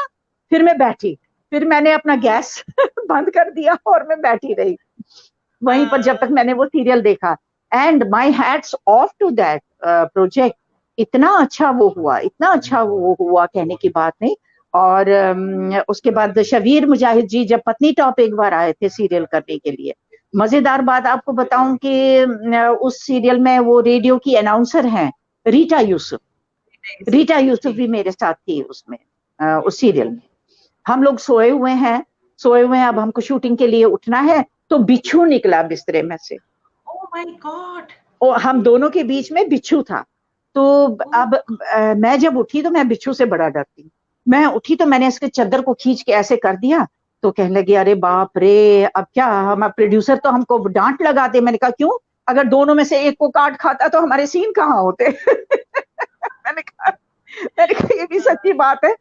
फिर मैं बैठी, फिर मैंने अपना गैस बंद कर दिया और मैं बैठी रही वहीं पर जब तक मैंने वो सीरियल देखा। And my hats off to that project, इतना अच्छा वो हुआ, इतना अच्छा वो हुआ, कहने की बात नहीं। और उसके बाद शबीर मुजाहिद जी जब पत्नी टॉप एक बार आए थे सीरियल करने के लिए, मजेदार बात आपको बताऊं कि उस सीरियल में वो रेडियो की अनाउंसर हैं रीटा यूसुफ, रीटा यूसुफ भी मेरे साथ थी उसमें, उस सीरियल में। हम लोग सोए हुए हैं, अब हमको शूटिंग के लिए उठना है, तो बिच्छू निकला बिस्तरे में से। Oh my God. और हम दोनों के बीच में बिच्छू था। तो अब मैं जब उठी तो मैं बिच्छू से बड़ा डरती, मैं उठी तो मैंने इसके चादर को खींच के ऐसे कर दिया, तो कहने लगे अरे बाप रे, अब क्या, हम प्रोड्यूसर तो हमको डांट लगाते। मैंने कहा क्यों, अगर दोनों में से एक को काट खाता तो हमारे सीन कहाँ होते। मैंने कहा ये भी सच्ची बात है।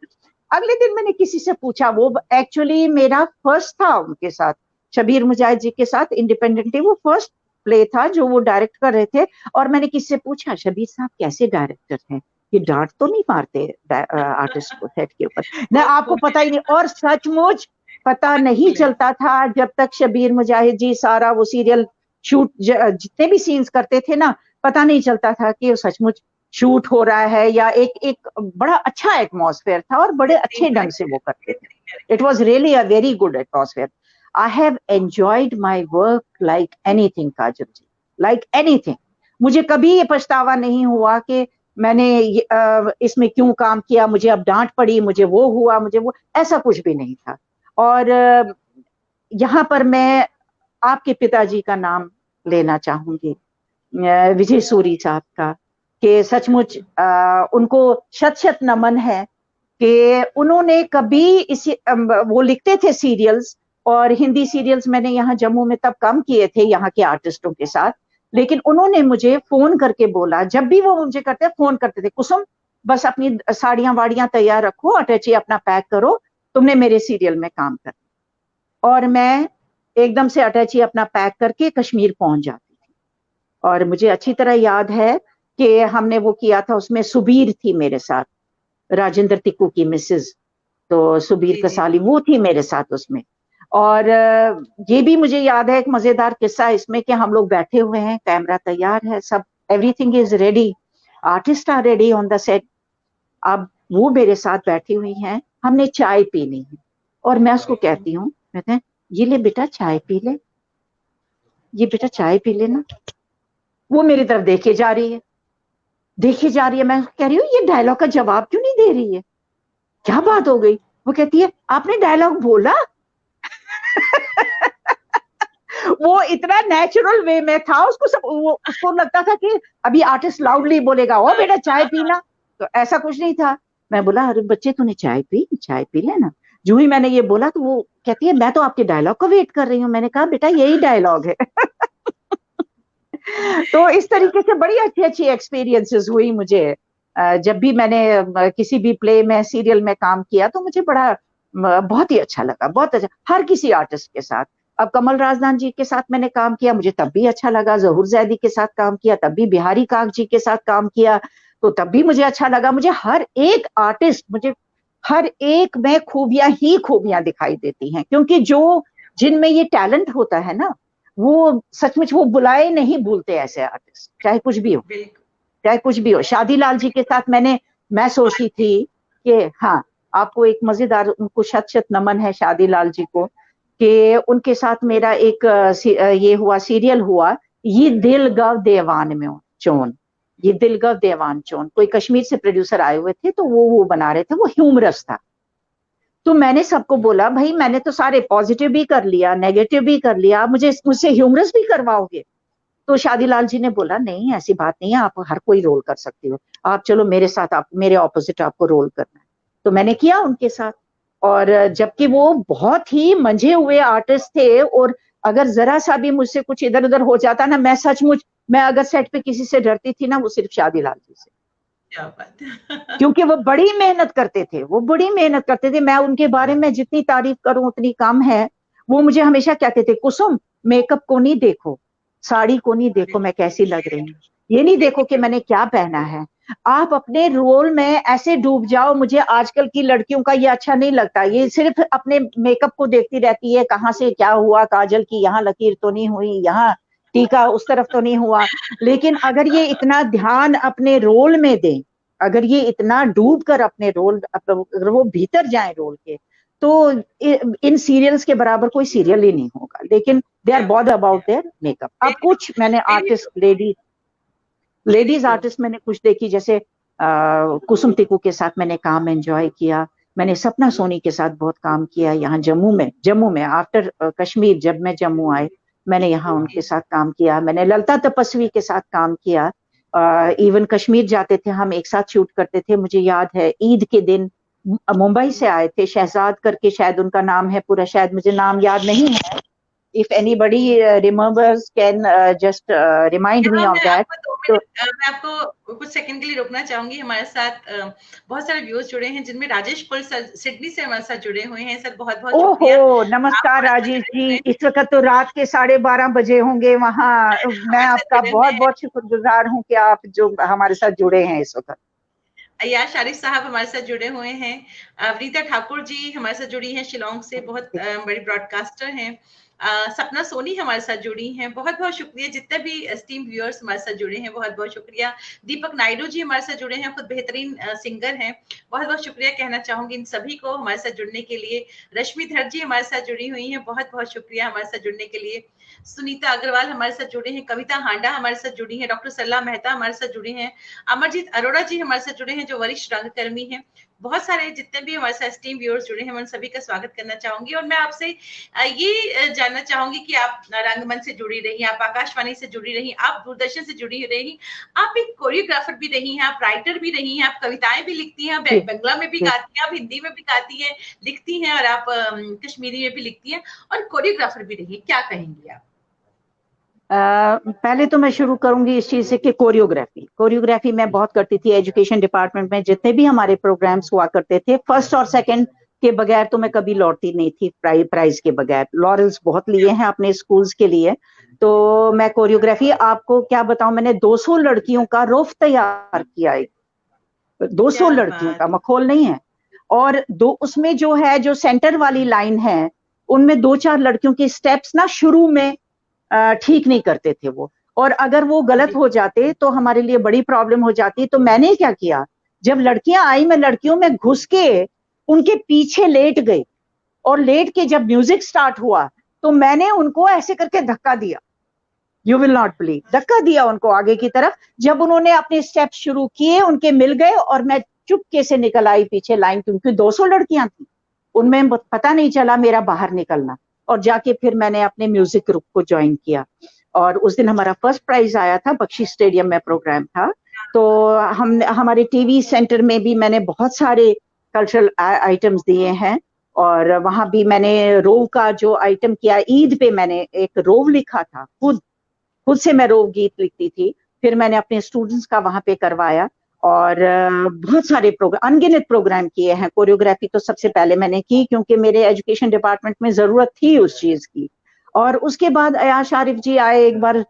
अगले दिन मैंने किसी से पूछा, वो एक्चुअली मेरा फर्स्ट था उनके साथ, शबीर मुजाहिद जी के साथ इंडिपेंडेंटली, वो फर्स्ट प्ले था जो वो डायरेक्ट कर रहे थे। और मैंने किसी से पूछा, शबीर साहब कैसे डायरेक्टर हैं, ये डांट तो नहीं मारते आर्टिस्ट को सेट के ऊपर। न आपको पता ही नहीं, और सचमुच पता नहीं चलता था जब तक शबीर मुजाहिद जी सारा वो सीरियल शूट, जितने भी सीन्स करते थे ना, पता नहीं चलता था कि वो सचमुच शूट हो रहा है या एक बड़ा अच्छा एटमॉस्फेयर था और बड़े अच्छे ढंग से वो करते थे। It was really a very good atmosphere. I have enjoyed my work like anything, Kajal ji, like anything. मुझे कभी ये पछतावा नहीं हुआ कि मैंने इसमें क्यों काम किया, मुझे अब डांट पड़ी, मुझे वो हुआ, मुझे वो, ऐसा कुछ भी नहीं था। और यहाँ पर मैं आपके पिताजी का नाम लेना चाहूंगी, विजय सूरी साहब का, कि सचमुच उनको शत शत नमन है कि उन्होंने कभी इसी वो लिखते थे सीरियल्स, और हिंदी सीरियल्स मैंने यहाँ जम्मू में तब काम किए थे यहाँ के आर्टिस्टों के साथ, लेकिन उन्होंने मुझे फोन करके बोला, जब भी वो मुझे करते फोन करते थे, कुसुम बस अपनी साड़ियां वाड़ियां तैयार रखो, अटैची अपना पैक करो, तुमने मेरे सीरियल में काम करना। और मैं एकदम से अटैची अपना पैक करके कश्मीर पहुंच जाती थी। और मुझे अच्छी तरह याद है कि हमने वो किया था, उसमें सुबीर थी मेरे साथ, राजेंद्र तिक्कू की मिसेज, तो सुबीर जी जी। कसाली वो थी मेरे साथ उसमें। और ये भी मुझे याद है एक मजेदार किस्सा इसमें, कि हम लोग बैठे हुए हैं, कैमरा तैयार है, सब everything is ready, artist are ready on the set. अब वो मेरे साथ बैठी हुई हैं, हमने चाय पीनी है, और मैं उसको कहती हूँ, कहते हैं ये ले बेटा चाय पी ले, ये बेटा चाय पी लेना। वो मेरी तरफ देखे जा रही है, देखे जा रही है, मैं कह रही हूँ ये डायलॉग का जवाब क्यों नहीं दे रही है, क्या बात हो गई। वो कहती है आपने डायलॉग बोला। वो इतना नेचुरल वे में था, उसको सब उसको लगता था कि अभी आर्टिस्ट लाउडली बोलेगा ओ बेटा चाय पीना, तो ऐसा कुछ नहीं था। मैं बोला अरे बच्चे तूने चाय पी लेना। जो ही मैंने ये बोला तो वो कहती है मैं तो आपके डायलॉग का वेट कर रही हूँ। मैंने कहा बेटा यही डायलॉग है। तो इस तरीके से बड़ी अच्छी अच्छी एक्सपीरियंसेस हुई मुझे। जब भी मैंने किसी भी प्ले में सीरियल में काम किया तो मुझे बड़ा बहुत ही अच्छा लगा, बहुत अच्छा, हर किसी आर्टिस्ट के साथ। अब कमल राजदान जी के साथ मैंने काम किया, मुझे तब भी अच्छा लगा, जहूर जैदी के साथ काम किया तब भी, बिहारी काक जी के साथ काम किया तो तब भी मुझे अच्छा लगा। मुझे हर एक आर्टिस्ट, मुझे हर एक में खूबियां ही खूबियां दिखाई देती हैं, क्योंकि जो जिनमें ये टैलेंट होता है ना, वो सचमुच वो बुलाए नहीं भूलते ऐसे आर्टिस्ट, चाहे कुछ भी हो, बिल्कुल। चाहे कुछ भी हो। शादी लाल जी के साथ मैं सोची थी कि हाँ, आपको एक मजेदार, उनको शत शत नमन है शादी लाल जी को, कि उनके साथ मेरा एक ये हुआ, सीरियल हुआ, ये दिल गव देवान में चोन, ये दिल गव देवान चोन, कोई कश्मीर से प्रोड्यूसर आए हुए थे तो वो बना रहे थे, वो ह्यूमरस था। तो मैंने सबको बोला भाई मैंने तो सारे पॉजिटिव भी कर लिया, नेगेटिव भी कर लिया, आप मुझसे ह्यूमरस भी करवाओगे। तो शादीलाल जी ने बोला नहीं ऐसी बात नहीं है, आप हर कोई रोल कर सकती हो, आप चलो मेरे साथ, आप मेरे ऑपोजिट आपको रोल करना है। तो मैंने किया उनके साथ। और जबकि वो बहुत ही मंझे हुए आर्टिस्ट थे, और अगर जरा सा भी मुझसे कुछ इधर उधर हो जाता ना, मैं सचमुच, मैं अगर सेट पे किसी से डरती थी ना, वो सिर्फ शादीलाल जी से। क्या बात है। क्योंकि वो बड़ी मेहनत करते थे, वो बड़ी मेहनत करते थे, मैं उनके बारे में जितनी तारीफ करूं उतनी कम है। वो मुझे हमेशा कहते थे कुसुम मेकअप को नहीं देखो, साड़ी को नहीं देखो मैं कैसी लग रही हूँ, ये नहीं देखो कि मैंने क्या पहना है, आप अपने रोल में ऐसे डूब जाओ। मुझे आजकल की लड़कियों का ये अच्छा नहीं लगता, ये सिर्फ अपने मेकअप को देखती रहती है, कहाँ से क्या हुआ, काजल की यहाँ लकीर तो नहीं हुई, यहाँ टीका उस तरफ तो नहीं हुआ। लेकिन अगर ये इतना ध्यान अपने रोल में दें, अगर ये इतना डूब कर अपने रोल, अगर वो भीतर जाए रोल के, तो इन सीरियल्स के बराबर कोई सीरियल ही नहीं होगा। लेकिन दे आर क्या बॉद बात अबाउट है। Their makeup. अब मेरी कुछ मैंने मेरी आर्टिस्ट, लेडीज बिल्कुल। आर्टिस्ट मैंने कुछ देखी, जैसे कुसुम टिकू के साथ मैंने काम एंजॉय किया, मैंने सपना सोनी के साथ बहुत काम किया यहाँ जम्मू में आफ्टर कश्मीर, जब मैं जम्मू आई मैंने यहाँ उनके साथ काम किया, मैंने ललता तपस्वी के साथ काम किया। इवन कश्मीर जाते थे हम, एक साथ शूट करते थे। मुझे याद है ईद के दिन मुंबई से आए थे, शहजाद करके शायद उनका नाम है पूरा, शायद मुझे नाम याद नहीं है। If anybody remembers can just remind me यहाँ ऑफ दैट। तो मैं आपको कुछ सेकंड के लिए रोकना चाहूंगी। हमारे साथ बहुत सारे व्यूअर्स जुड़े हैं, जिनमें राजेश पुल सर सिडनी से हमारे साथ जुड़े हुए हैं। सर बहुत बहुत ओहो, शुक्रिया, आप नमस्कार हमारे साथ राजेश जुड़े जी, हुए इस वक्त तो रात के 12:30 बजे होंगे वहाँ। हैं, मैं हमारे साथ आपका जुड़े हुए बहुत हैं। बहुत शुक्रगुजार हूँ कि आप जो हमारे साथ जुड़े हैं इस वक्त। अय्याज आरिफ साहब हमारे साथ जुड़े हुए हैं। रीता ठाकुर जी हमारे साथ जुड़ी हैं शिलोंग से, बहुत बड़ी ब्रॉडकास्टर हैं। सपना सोनी हमारे साथ जुड़ी हैं, बहुत बहुत शुक्रिया। जितने भी एस्टीम व्यूअर्स हमारे साथ जुड़े हैं बहुत बहुत शुक्रिया। दीपक नायडू जी हमारे साथ जुड़े हैं, खुद बेहतरीन सिंगर हैं, बहुत बहुत शुक्रिया कहना चाहूंगी इन सभी को हमारे साथ जुड़ने के लिए। रश्मि धर जी हमारे साथ जुड़ी हुई हैं, बहुत बहुत शुक्रिया हमारे साथ जुड़ने के लिए। सुनीता अग्रवाल हमारे साथ जुड़े हैं, कविता हांडा हमारे साथ जुड़ी हैं, डॉक्टर सल्ला मेहता हमारे साथ जुड़े हैं, अमरजीत अरोड़ा जी हमारे साथ जुड़े हैं जो वरिष्ठ रंगकर्मी हैं। बहुत सारे जितने भी हमारे साथ टीम व्यूअर्स जुड़े हैं मैं उन सभी का स्वागत करना चाहूंगी। और मैं आपसे ये जानना चाहूंगी कि आप रंगमंच से जुड़ी रही, आप आकाशवाणी से जुड़ी रही, आप दूरदर्शन से जुड़ी रही, आप एक कोरियोग्राफर भी रही हैं, आप राइटर भी रही हैं, आप कविताएं भी लिखती हैं, बंगला में भी गाती हैं, आप हिंदी में भी गाती हैं, लिखती हैं, और आप कश्मीरी में भी लिखती हैं, और कोरियोग्राफर भी रही है। क्या कहेंगी आप? पहले तो मैं शुरू करूंगी इस चीज से कि कोरियोग्राफी मैं बहुत करती थी एजुकेशन डिपार्टमेंट में। जितने भी हमारे प्रोग्राम्स हुआ करते थे, फर्स्ट और सेकंड के बगैर तो मैं कभी लौटती नहीं थी, प्राइज के बगैर। लॉरेल्स बहुत लिए हैं अपने स्कूल्स के लिए। तो मैं कोरियोग्राफी, आपको क्या बताऊं, मैंने 200 लड़कियों का रोफ तैयार किया, 200 लड़कियों का, मखौल नहीं है। और उसमें जो है, जो सेंटर वाली लाइन है, उनमें 2-4 लड़कियों के स्टेप्स ना शुरू में ठीक नहीं करते थे वो, और अगर वो गलत हो जाते तो हमारे लिए बड़ी प्रॉब्लम हो जाती। तो मैंने क्या किया, जब लड़कियां आई मैं लड़कियों में घुस के उनके पीछे लेट गई, और लेट के जब म्यूजिक स्टार्ट हुआ तो मैंने उनको ऐसे करके धक्का दिया, यू विल नॉट बिलीव, धक्का दिया उनको आगे की तरफ। जब उन्होंने अपने स्टेप शुरू किए, उनके मिल गए, और मैं चुपके से निकल आई पीछे लाइन, क्योंकि 200 लड़कियां थी, उनमें पता नहीं चला मेरा बाहर निकलना। और जाके फिर मैंने अपने म्यूजिक ग्रुप को ज्वाइन किया, और उस दिन हमारा फर्स्ट प्राइज आया था, बख्शी स्टेडियम में प्रोग्राम था। तो हमारे टीवी सेंटर में भी मैंने बहुत सारे कल्चरल आइटम्स दिए हैं, और वहां भी मैंने रोव का जो आइटम किया, ईद पे मैंने एक रोव लिखा था, खुद से मैं रोव गीत लिखती थी, फिर मैंने अपने स्टूडेंट्स का वहां पे करवाया, और बहुत सारे प्रोग्राम, अनगिनत प्रोग्राम किए हैं। कोरियोग्राफी तो सबसे पहले मैंने की, क्योंकि मेरे एजुकेशन डिपार्टमेंट में जरूरत थी उस चीज की। और उसके बाद अयाश आरिफ जी आए, एक बार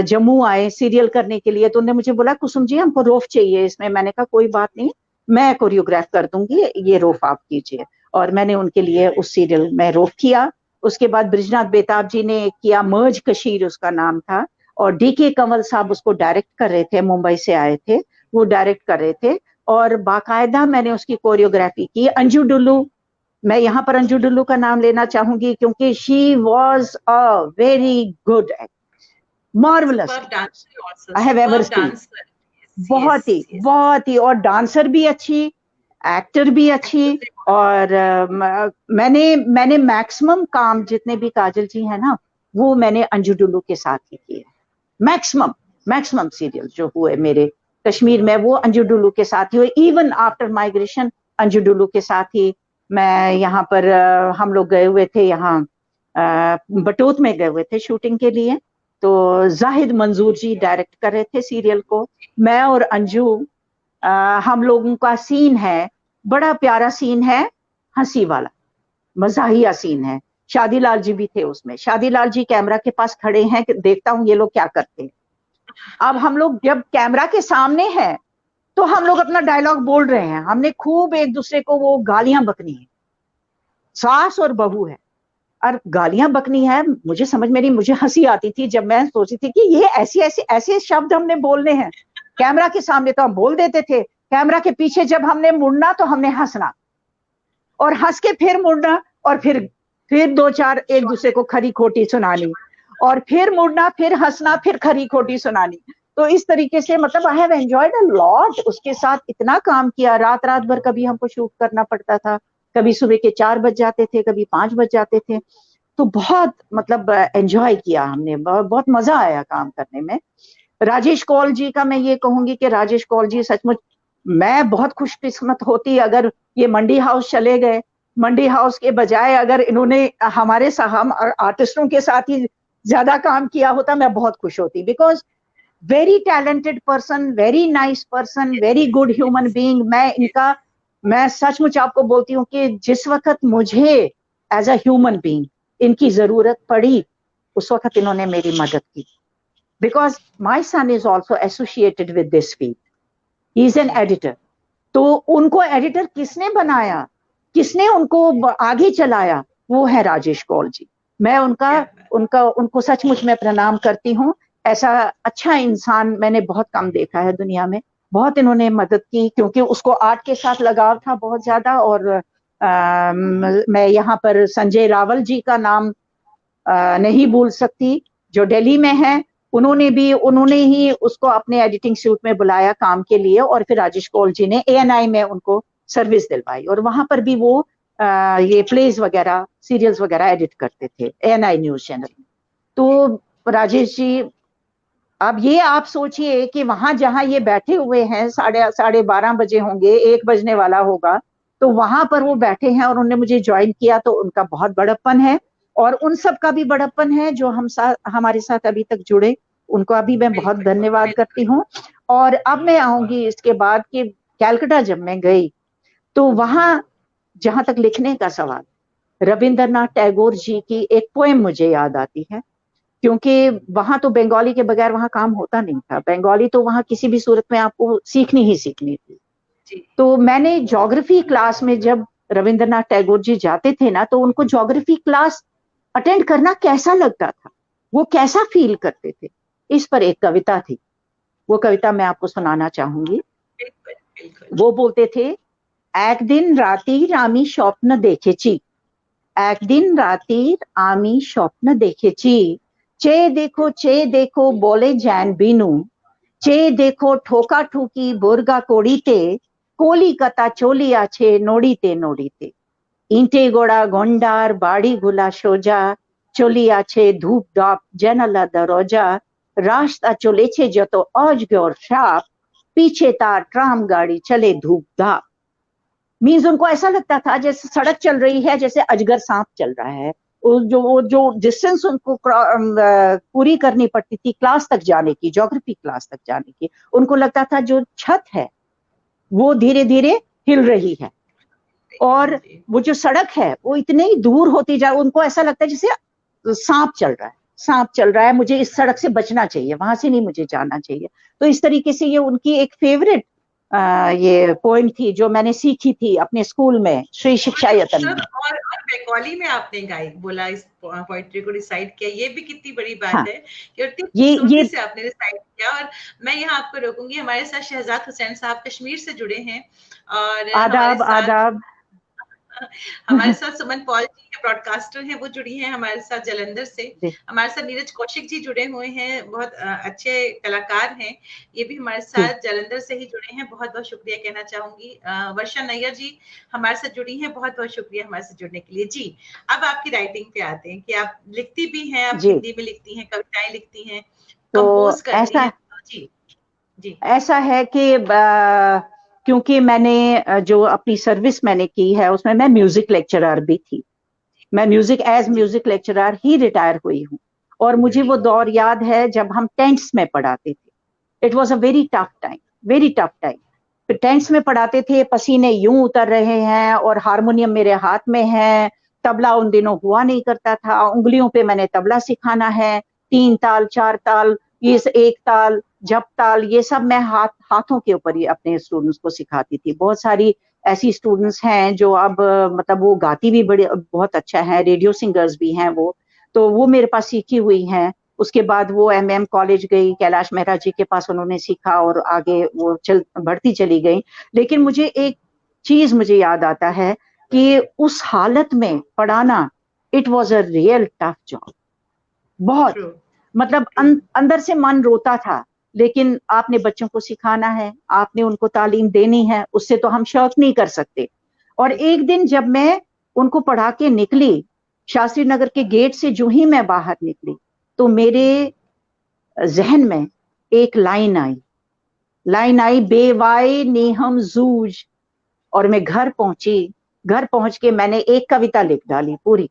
जम्मू आए सीरियल करने के लिए, तो उन्होंने मुझे बोला कुसुम जी हमको रोफ चाहिए इसमें। मैंने कहा कोई बात नहीं, मैं कोरियोग्राफ कर दूंगी, ये रोफ आप कीजिए। और मैंने उनके लिए उस सीरियल में रोफ किया। उसके बाद ब्रिजनाथ बेताब जी ने किया, मर्ज कशीर उसका नाम था, और डीके कंवल साहब उसको डायरेक्ट कर रहे थे, मुंबई से आए थे, वो डायरेक्ट कर रहे थे। और बाकायदा मैंने उसकी कोरियोग्राफी की। अंजू डुल्लू, मैं यहाँ पर अंजू डुल्लू का नाम लेना चाहूंगी, क्योंकि she was a very good, marvellous, I have ever seen. बहुत ही, और डांसर भी अच्छी, एक्टर भी अच्छी। और मैंने मैक्सिमम काम जितने भी काजल जी है ना, वो मैंने अंजू डुल्लू के साथ ही किए। मैक्सिमम सीरियल जो हुए मेरे कश्मीर में, वो अंजू डुल्लू के साथ ही हुए। Even after migration Anju Dullu के साथ ही मैं यहाँ पर, हम लोग गए हुए थे, यहाँ बटोत में गए हुए थे शूटिंग के लिए। तो जाहिद मंजूर जी डायरेक्ट कर रहे थे सीरियल को, मैं और अंजू, हम लोगों का सीन है, बड़ा प्यारा सीन है, हंसी वाला, मजाहिया सीन है। शादीलाल जी भी थे उसमें। शादीलाल जी कैमरा के पास खड़े हैं कि देखता हूं ये लोग क्या करते हैं। अब हम लोग जब कैमरा के सामने हैं तो हम लोग अपना डायलॉग बोल रहे हैं, हमने खूब एक दूसरे को वो गालियां बकनी है, सास और बहू है, और गालियां बकनी है। मुझे समझ में नहीं, मुझे हंसी आती थी जब मैं सोचती थी कि ये ऐसे शब्द हमने बोलने हैं। कैमरा के सामने तो हम बोल देते थे, कैमरा के पीछे जब हमने मुड़ना तो हमने हंसना, और हंस के फिर मुड़ना, और फिर 2-4 एक दूसरे को खरी खोटी सुनानी, और फिर मुड़ना, फिर हंसना, फिर खरी खोटी सुनानी। तो इस तरीके से, मतलब I have enjoyed a lot, उसके साथ इतना काम किया। रात भर कभी हमको शूट करना पड़ता था, कभी सुबह के 4 बज जाते थे, कभी 5 बज जाते थे। तो बहुत, मतलब एंजॉय किया हमने, बहुत मजा आया काम करने में। राजेश कौल जी का मैं ये कहूंगी कि राजेश कौल जी सचमुच, मैं बहुत खुशकिस्मत होती अगर ये मंडी हाउस चले गए। मंडी हाउस के बजाय अगर इन्होंने हमारे हम आर्टिस्टों के साथ ही ज्यादा काम किया होता, मैं बहुत खुश होती। Because very talented person, very nice person, very good human being. मैं सचमुच आपको बोलती हूँ कि जिस वक्त मुझे एज अ ह्यूमन बीइंग इनकी जरूरत पड़ी, उस वक्त इन्होंने मेरी मदद की। Because my son is also associated with this field, he is an editor. तो उनको एडिटर किसने बनाया, किसने उनको आगे चलाया, वो है राजेश कौल जी। मैं उनका उनको सचमुच में प्रणाम करती हूँ। ऐसा अच्छा इंसान मैंने बहुत कम देखा है दुनिया में। बहुत इन्होंने मदद की, क्योंकि उसको आर्ट के साथ लगाव था बहुत ज्यादा। और मैं यहाँ पर संजय रावल जी का नाम नहीं भूल सकती, जो दिल्ली में है। उन्होंने ही उसको अपने एडिटिंग सूट में बुलाया काम के लिए, और फिर राजेश कौल जी ने ANI में उनको सर्विस दिलवाई, और वहां पर भी वो ये प्लेज वगैरह, सीरियल्स वगैरह एडिट करते थे ANI न्यूज चैनल में। तो राजेश जी, अब ये आप सोचिए कि वहां जहां ये बैठे हुए हैं, 12:30 बजे होंगे, 1 बजने वाला होगा, तो वहां पर वो बैठे हैं और उन्होंने मुझे ज्वाइन किया, तो उनका बहुत बड़प्पन है। और उन सब का भी बड़प्पन है जो हमारे साथ अभी तक जुड़े, उनको भी मैं बहुत बिल्कुल धन्यवाद करती बिल्कुल। हूँ। और अब मैं आऊंगी इसके बाद कि कैलकाटा जब मैं गई, तो वहां जहां तक लिखने का सवाल, रविंद्रनाथ टैगोर जी की एक पोएम मुझे याद आती है, क्योंकि वहां तो बंगाली के बगैर वहां काम होता नहीं था। बंगाली तो वहां किसी भी सूरत में आपको सीखनी ही सीखनी थी। जी तो मैंने ज्योग्राफी क्लास में जब रविंद्रनाथ टैगोर जी जाते थे ना, तो उनको ज्योग्राफी क्लास अटेंड करना कैसा लगता था, वो कैसा फील करते थे, इस पर एक कविता थी। वो कविता मैं आपको सुनाना चाहूंगी। बिल्कुल बिल्कुल। वो बोलते थे, एक दिन रातिर आमी स्वप्न देखेছি, একদিন রাতের আমি স্বপ্ন দেখেছি, চেয়ে দেখো বলে জ্ঞান বিনু, চেয়ে দেখো ঠোকাঠুকি বোরগা করিতে, কলিকাতা চলিয়াছে নড়িতে নড়িতে, ইঁটে গোড়া গন্ডার বাড়িগুলা সোজা, চলিয়াছে ধূপ ধাপ জানালা দরজা, রাস্তা চলেছে যত অজগর সাপ, पीछे तार ट्राम गाड़ी चले धूप धाप। मीन्स उनको ऐसा लगता था जैसे सड़क चल रही है, जैसे अजगर सांप चल रहा है। वो जो डिस्टेंस उनको पूरी करनी पड़ती थी क्लास तक जाने की, ज्योग्राफी क्लास तक जाने की, उनको लगता था जो छत है वो धीरे धीरे हिल रही है, और वो जो सड़क है वो इतने ही दूर होती जा, उनको ऐसा लगता है जैसे सांप चल रहा है, सांप चल रहा है, मुझे इस सड़क से बचना चाहिए, वहां से नहीं मुझे जाना चाहिए। तो इस तरीके से ये उनकी एक फेवरेट ये पोइम थी जो मैंने सीखी थी अपने स्कूल में, श्री शिक्षा यतन में। और बंगाली में आपने गाई, बोला इस पोइट्री को रिसाइट किया, ये भी कितनी बड़ी बात हाँ, है कि इतनी ये खूबसूरती से आपने रिसाइट किया। और मैं यहाँ आपको रोकूंगी, हमारे साथ शहजाद हुसैन साहब कश्मीर से जुड़े हैं, और हमारे आदाब साथ आदाब। हमारे साथ सुमन पॉल जी है, ब्रॉडकास्टर हैं, वो जुड़ी हैं हमारे साथ जलंधर से। हमारे साथ नीरज कौशिक जी जुड़े हुए हैं, बहुत अच्छे कलाकार हैं, ये भी हमारे साथ जलंधर से ही जुड़े हैं, बहुत बहुत शुक्रिया कहना चाहूंगी। वर्षा नैयर जी हमारे साथ जुड़ी हैं, बहुत बहुत शुक्रिया हमारे साथ जुड़ने के लिए जी। अब आपकी राइटिंग पे आते हैं कि आप लिखती भी हैं, आप हिंदी में लिखती हैं, कविताएं लिखती हैं, कंपोज करती हैं जी। जी ऐसा है कि क्योंकि मैंने जो अपनी सर्विस मैंने की है उसमें मैं म्यूजिक लेक्चरर भी थी, मैं म्यूजिक लेक्चरर ही रिटायर हुई हूँ। और मुझे वो दौर याद है जब हम टेंट्स में पढ़ाते थे। It was a very tough time, very tough time. Tents में पढ़ाते थे, पसीने यूं उतर रहे हैं और हारमोनियम मेरे हाथ में है, तबला उन दिनों हुआ नहीं करता था, उंगलियों पे मैंने तबला सिखाना है, 3 ताल 4 ताल, ये 1 ताल, जप ताल, ये सब मैं हाथों के ऊपर ही अपने स्टूडेंट्स को सिखाती थी। बहुत सारी ऐसी स्टूडेंट्स हैं जो अब मतलब वो गाती भी बहुत अच्छा है, रेडियो सिंगर्स भी हैं वो, तो वो मेरे पास सीखी हुई हैं। उसके बाद वो MM कॉलेज गई, कैलाश मेहरा जी के पास उन्होंने सीखा और आगे वो बढ़ती चली गई। लेकिन मुझे एक चीज मुझे याद आता है कि उस हालत में पढ़ाना, it was a real tough job. बहुत मतलब अंदर से मन रोता था, लेकिन आपने बच्चों को सिखाना है, आपने उनको तालीम देनी है, उससे तो हम शौक नहीं कर सकते। और एक दिन जब मैं उनको पढ़ा के निकली, शास्त्री नगर के गेट से जो ही मैं बाहर निकली, तो मेरे जहन में एक लाइन आई, बेवाए नेहम जूझ। और मैं घर पहुंची, घर पहुंच के मैंने एक कविता लिख डाली पूरी।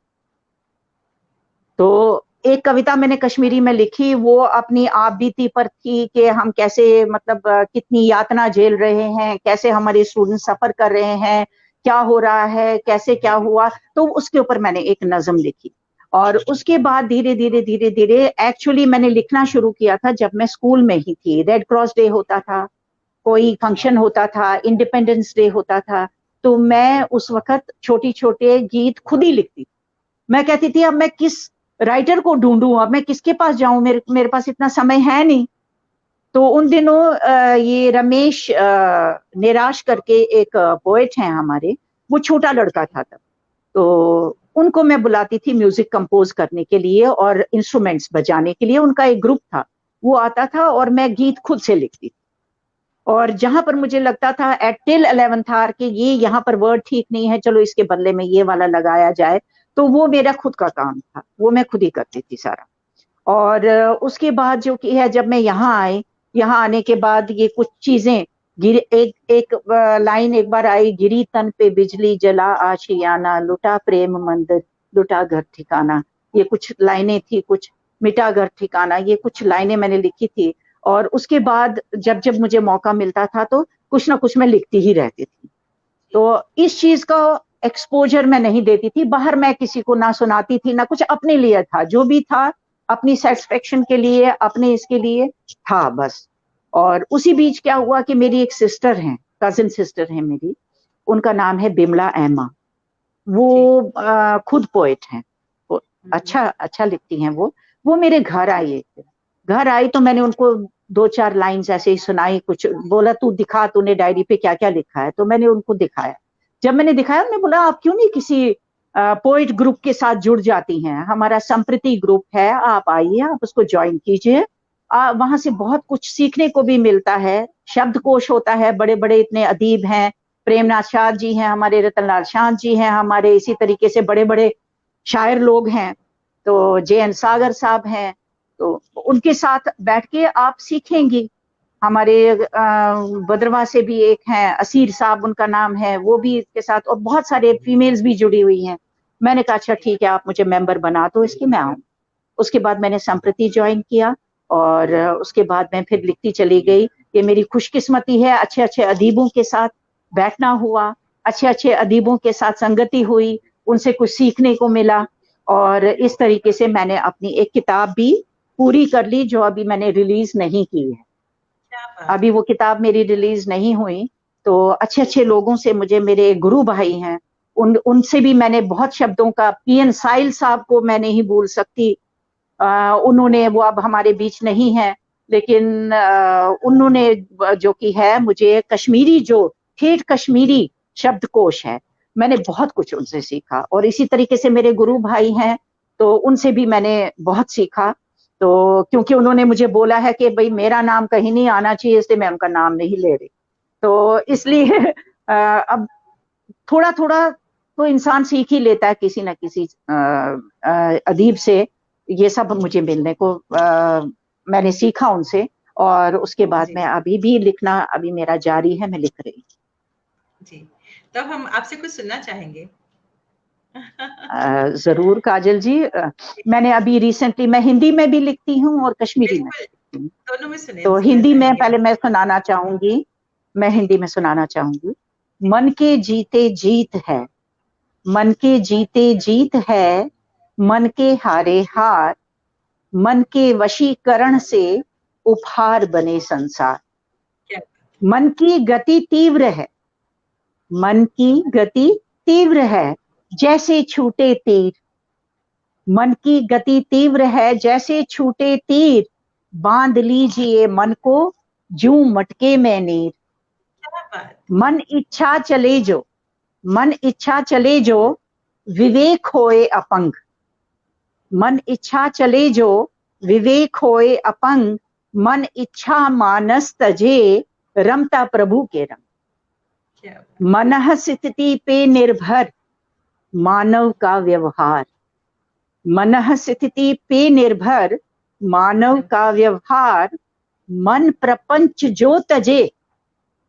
तो एक कविता मैंने कश्मीरी में लिखी, वो अपनी आप बीती पर थी कि हम कैसे मतलब कितनी यातना झेल रहे हैं, कैसे हमारे स्टूडेंट सफर कर रहे हैं, क्या हो रहा है, कैसे क्या हुआ। तो उसके ऊपर मैंने एक नज्म लिखी। और उसके बाद धीरे धीरे एक्चुअली मैंने लिखना शुरू किया था जब मैं स्कूल में ही थी। रेड क्रॉस डे होता था, कोई फंक्शन होता था, इंडिपेंडेंस डे होता था, तो मैं उस वक्त छोटे छोटे गीत खुद ही लिखती थी। मैं कहती थी अब मैं किस राइटर को ढूंढूं, अब मैं किसके पास जाऊं, मेरे पास इतना समय है नहीं। तो उन दिनों ये रमेश निराश करके एक पोएट हैं हमारे, वो छोटा लड़का था तब, तो उनको मैं बुलाती थी म्यूजिक कंपोज करने के लिए और इंस्ट्रूमेंट्स बजाने के लिए। उनका एक ग्रुप था, वो आता था और मैं गीत खुद से लिखती थी। और जहां पर मुझे लगता था एट टिल 11th आवर कि ये यहाँ पर वर्ड ठीक नहीं है, चलो इसके बदले में ये वाला लगाया जाए, तो वो मेरा खुद का काम था, वो मैं खुद ही करती थी सारा। और उसके बाद जो कि है, जब मैं यहाँ आई, यहाँ आने के बाद ये कुछ चीजें गिर, एक एक लाइन एक बार आई, गिरी तन पे बिजली जला आशियाना, लुटा प्रेम मंदिर लुटा घर ठिकाना, ये कुछ लाइनें थी, कुछ मिटा घर ठिकाना, ये कुछ लाइनें मैंने लिखी थी। और उसके बाद जब जब मुझे मौका मिलता था तो कुछ ना कुछ मैं लिखती ही रहती थी। तो इस चीज का एक्सपोजर मैं नहीं देती थी बाहर, मैं किसी को ना सुनाती थी ना कुछ, अपने लिए था, जो भी था अपनी सेटिस्फेक्शन के लिए, अपने इसके लिए था बस। और उसी बीच क्या हुआ कि मेरी एक सिस्टर है, कजिन सिस्टर है मेरी, उनका नाम है बिमला एमा। वो खुद पोएट हैं, वो अच्छा अच्छा लिखती हैं। वो मेरे घर आई, एक घर आई तो मैंने उनको 2-4 लाइंस ऐसे ही सुनाई, कुछ बोला तू दिखा, तूने डायरी पे क्या क्या लिखा है, तो मैंने उनको दिखाया। जब मैंने दिखाया, उन्होंने बोला आप क्यों नहीं किसी पोइट ग्रुप के साथ जुड़ जाती हैं, हमारा संप्रति ग्रुप है, आप आइए, आप उसको ज्वाइन कीजिए, वहां से बहुत कुछ सीखने को भी मिलता है, शब्दकोश होता है, बड़े बड़े इतने अदीब हैं, प्रेमनाथ शाह जी हैं हमारे, रतनलाल शांत जी हैं हमारे, इसी तरीके से बड़े बड़े शायर लोग हैं, तो जे.एन. सागर साहब हैं, तो उनके साथ बैठ के आप सीखेंगी। हमारे भद्रवाह से भी एक हैं, असीर साहब उनका नाम है, वो भी इसके साथ, और बहुत सारे फीमेल्स भी जुड़ी हुई हैं। मैंने कहा अच्छा ठीक है, आप मुझे मेंबर बना दो इसकी, मैं आऊँ। उसके बाद मैंने संप्रति ज्वाइन किया, और उसके बाद मैं फिर लिखती चली गई। ये मेरी खुशकिस्मती है, अच्छे अच्छे अदीबों के साथ बैठना हुआ, अच्छे अच्छे अदीबों के साथ संगति हुई, उनसे कुछ सीखने को मिला, और इस तरीके से मैंने अपनी एक किताब भी पूरी कर ली, जो अभी मैंने रिलीज नहीं की है। अभी वो किताब मेरी रिलीज नहीं हुई, तो अच्छे अच्छे लोगों से, मुझे मेरे गुरु भाई हैं, उनसे भी मैंने बहुत शब्दों का, पी.एन. साइल साहब को मैं नहीं भूल सकती, उन्होंने, वो अब हमारे बीच नहीं है, लेकिन उन्होंने जो कि है, मुझे कश्मीरी, जो ठेठ कश्मीरी शब्दकोश है, मैंने बहुत कुछ उनसे सीखा। और इसी तरीके से मेरे गुरु भाई हैं, तो उनसे भी मैंने बहुत सीखा। तो क्योंकि उन्होंने मुझे बोला है कि भाई मेरा नाम कहीं नहीं आना चाहिए, इसलिए मैं उनका नाम नहीं ले रही, तो इसलिए अब थोड़ा थोड़ा तो इंसान सीख ही लेता है किसी ना किसी अदीब से। ये सब मुझे मिलने को मैंने सीखा उनसे, और उसके बाद मैं अभी भी लिखना, अभी मेरा जारी है, मैं लिख रही हूँ जी। तो अब हम आपसे कुछ सुनना चाहेंगे। जरूर काजल जी, मैंने अभी रिसेंटली, मैं हिंदी में भी लिखती हूँ और कश्मीरी में, दोनों में सुने, तो हिंदी में पहले मैं सुनाना चाहूंगी, मैं हिंदी में सुनाना चाहूंगी। मन के जीते जीत है, मन के जीते जीत है, मन के हारे हार, मन के वशीकरण से उपहार बने संसार। मन की गति तीव्र है, मन की गति तीव्र है, जैसे छूटे तीर, मन की गति तीव्र है, जैसे छूटे तीर, बांध लीजिए मन को जूं मटके में नीर। मन इच्छा चले जो, मन इच्छा चले जो, विवेक होए अपंग, मन इच्छा चले जो, विवेक होए अपंग, मन इच्छा मानस तजे, रमता प्रभु के रंग। मनः स्थिति पे निर्भर मानव का व्यवहार, मनः स्थिति पे निर्भर मानव का व्यवहार, मन प्रपंच जो तजे,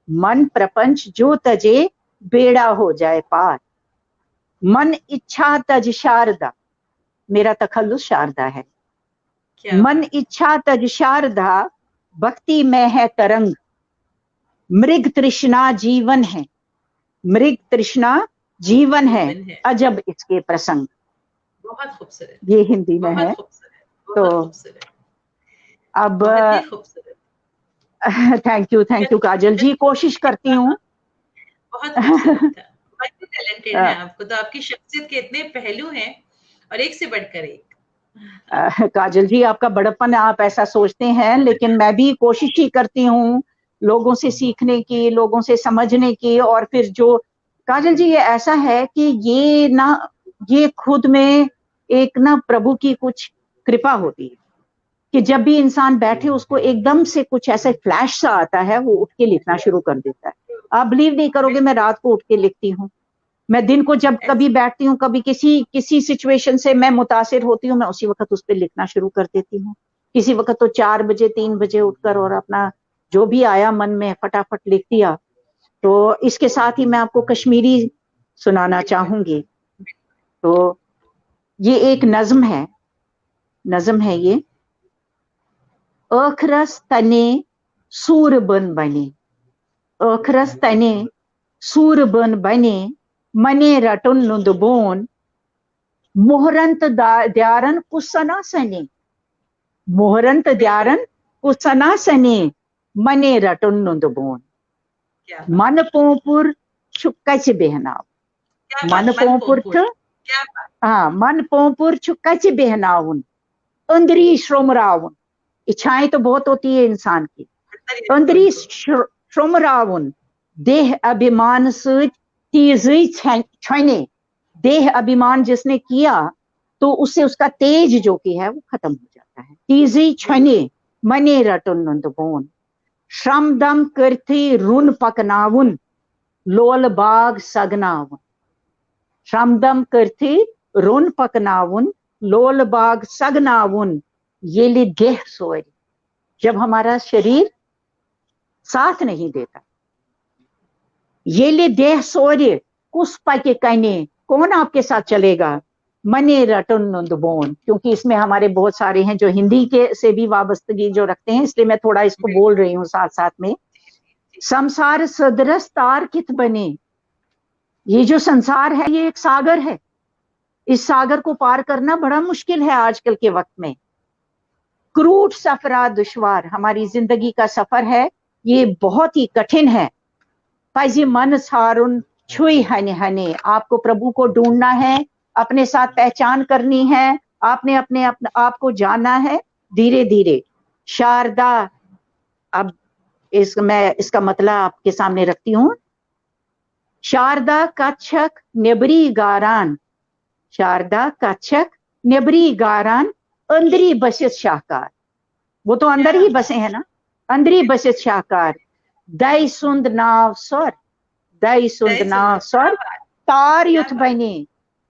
मन प्रपंच जो तजे, बेड़ा हो जाए पार। मन इच्छा तज शारदा, मेरा तखल्लुस शारदा है, मन इच्छा तज शारदा, भक्ति में है तरंग, मृग तृष्णा जीवन है, मृग तृष्णा जीवन है, अजब इसके प्रसंग। बहुत खूबसूरत, ये हिंदी में है। तो अब थैंक यू काजल जी, कोशिश करती हूँ। बहुत खूबसूरत था, मल्टी टैलेंटेड है आपको, तो आपकी शख्सियत के इतने पहलू हैं, और एक से बढ़कर एक। काजल जी, आपका बड़प्पन, आप ऐसा सोचते हैं, लेकिन मैं भी कोशिश ही करती हूँ लोगों से सीखने की, लोगों से समझने की। और फिर जो काजल जी, ये ऐसा है कि ये खुद में एक ना प्रभु की कुछ कृपा होती है कि जब भी इंसान बैठे उसको एकदम से कुछ ऐसा फ्लैश सा आता है, वो उठ के लिखना शुरू कर देता है। आप बिलीव नहीं करोगे, मैं रात को उठ के लिखती हूँ। मैं दिन को जब कभी बैठती हूँ, कभी किसी किसी सिचुएशन से मैं मुतासिर होती हूँ, मैं उसी वक्त उस पर लिखना शुरू कर देती हूँ। किसी वक्त तो 4 बजे 3 बजे उठकर और अपना जो भी आया मन में फटाफट लिख दिया। तो इसके साथ ही मैं आपको कश्मीरी सुनाना चाहूंगी। तो ये एक नज्म है ये। अखरस तने सूर बन बने, अखरस तने सूर बन बने, मने रटुन नुद बोन, मोहरंत द्यारन कुसना सने, मोहरंत द्यारन कुसना सने, मने रटुन नुद बोन, मन पोपुर छुक्कच बेहनाव, मन पोपुर मन पोपुर छुक्कच बेहनाउन, अंदरी श्रोमराउन। इच्छाएं तो बहुत होती है इंसान की, अंदरी श्रोमराउन, देह अभिमान सूच तीजी छने, देह अभिमान जिसने किया तो उससे उसका तेज जो कि है वो खत्म हो जाता है। तीजी छने मने रटुन बोन, श्रम दम करती रुन पकनाउन, लोल बाग सगनाउन, श्रम दम करती रुन पकनाउन, लोल बाग सगनाउन, ये ले देह सोरी। जब हमारा शरीर साथ नहीं देता, ये ले देह सोरे कुछ के कहने, कौन आपके साथ चलेगा, मने रटन बोन। क्योंकि इसमें हमारे बहुत सारे हैं जो हिंदी के से भी वाबस्तगी जो रखते हैं, इसलिए मैं थोड़ा इसको बोल रही हूँ साथ साथ में। संसार सदरस तार कित बने, ये जो संसार है ये एक सागर है, इस सागर को पार करना बड़ा मुश्किल है आजकल के वक्त में। क्रूट सफरा दुश्वार, हमारी जिंदगी का सफर है ये बहुत ही कठिन है। पाजी मन सारुन छुई हने हने, आपको प्रभु को ढूंढना है, अपने साथ पहचान करनी है, आपने अपने आप को जानना है धीरे धीरे। शारदा, अब मैं इसका मतलब आपके सामने रखती हूँ। शारदा कच्छक नेबरी गारान, शारदा कच्छक नेबरी गारान, अंदरी बसित शाहकार, वो तो अंदर ही बसे हैं ना, अंदरी बसित शाहकार, दई सुंद नाव स्वर, दई सुंद नाव स्वर, तार युथ बने,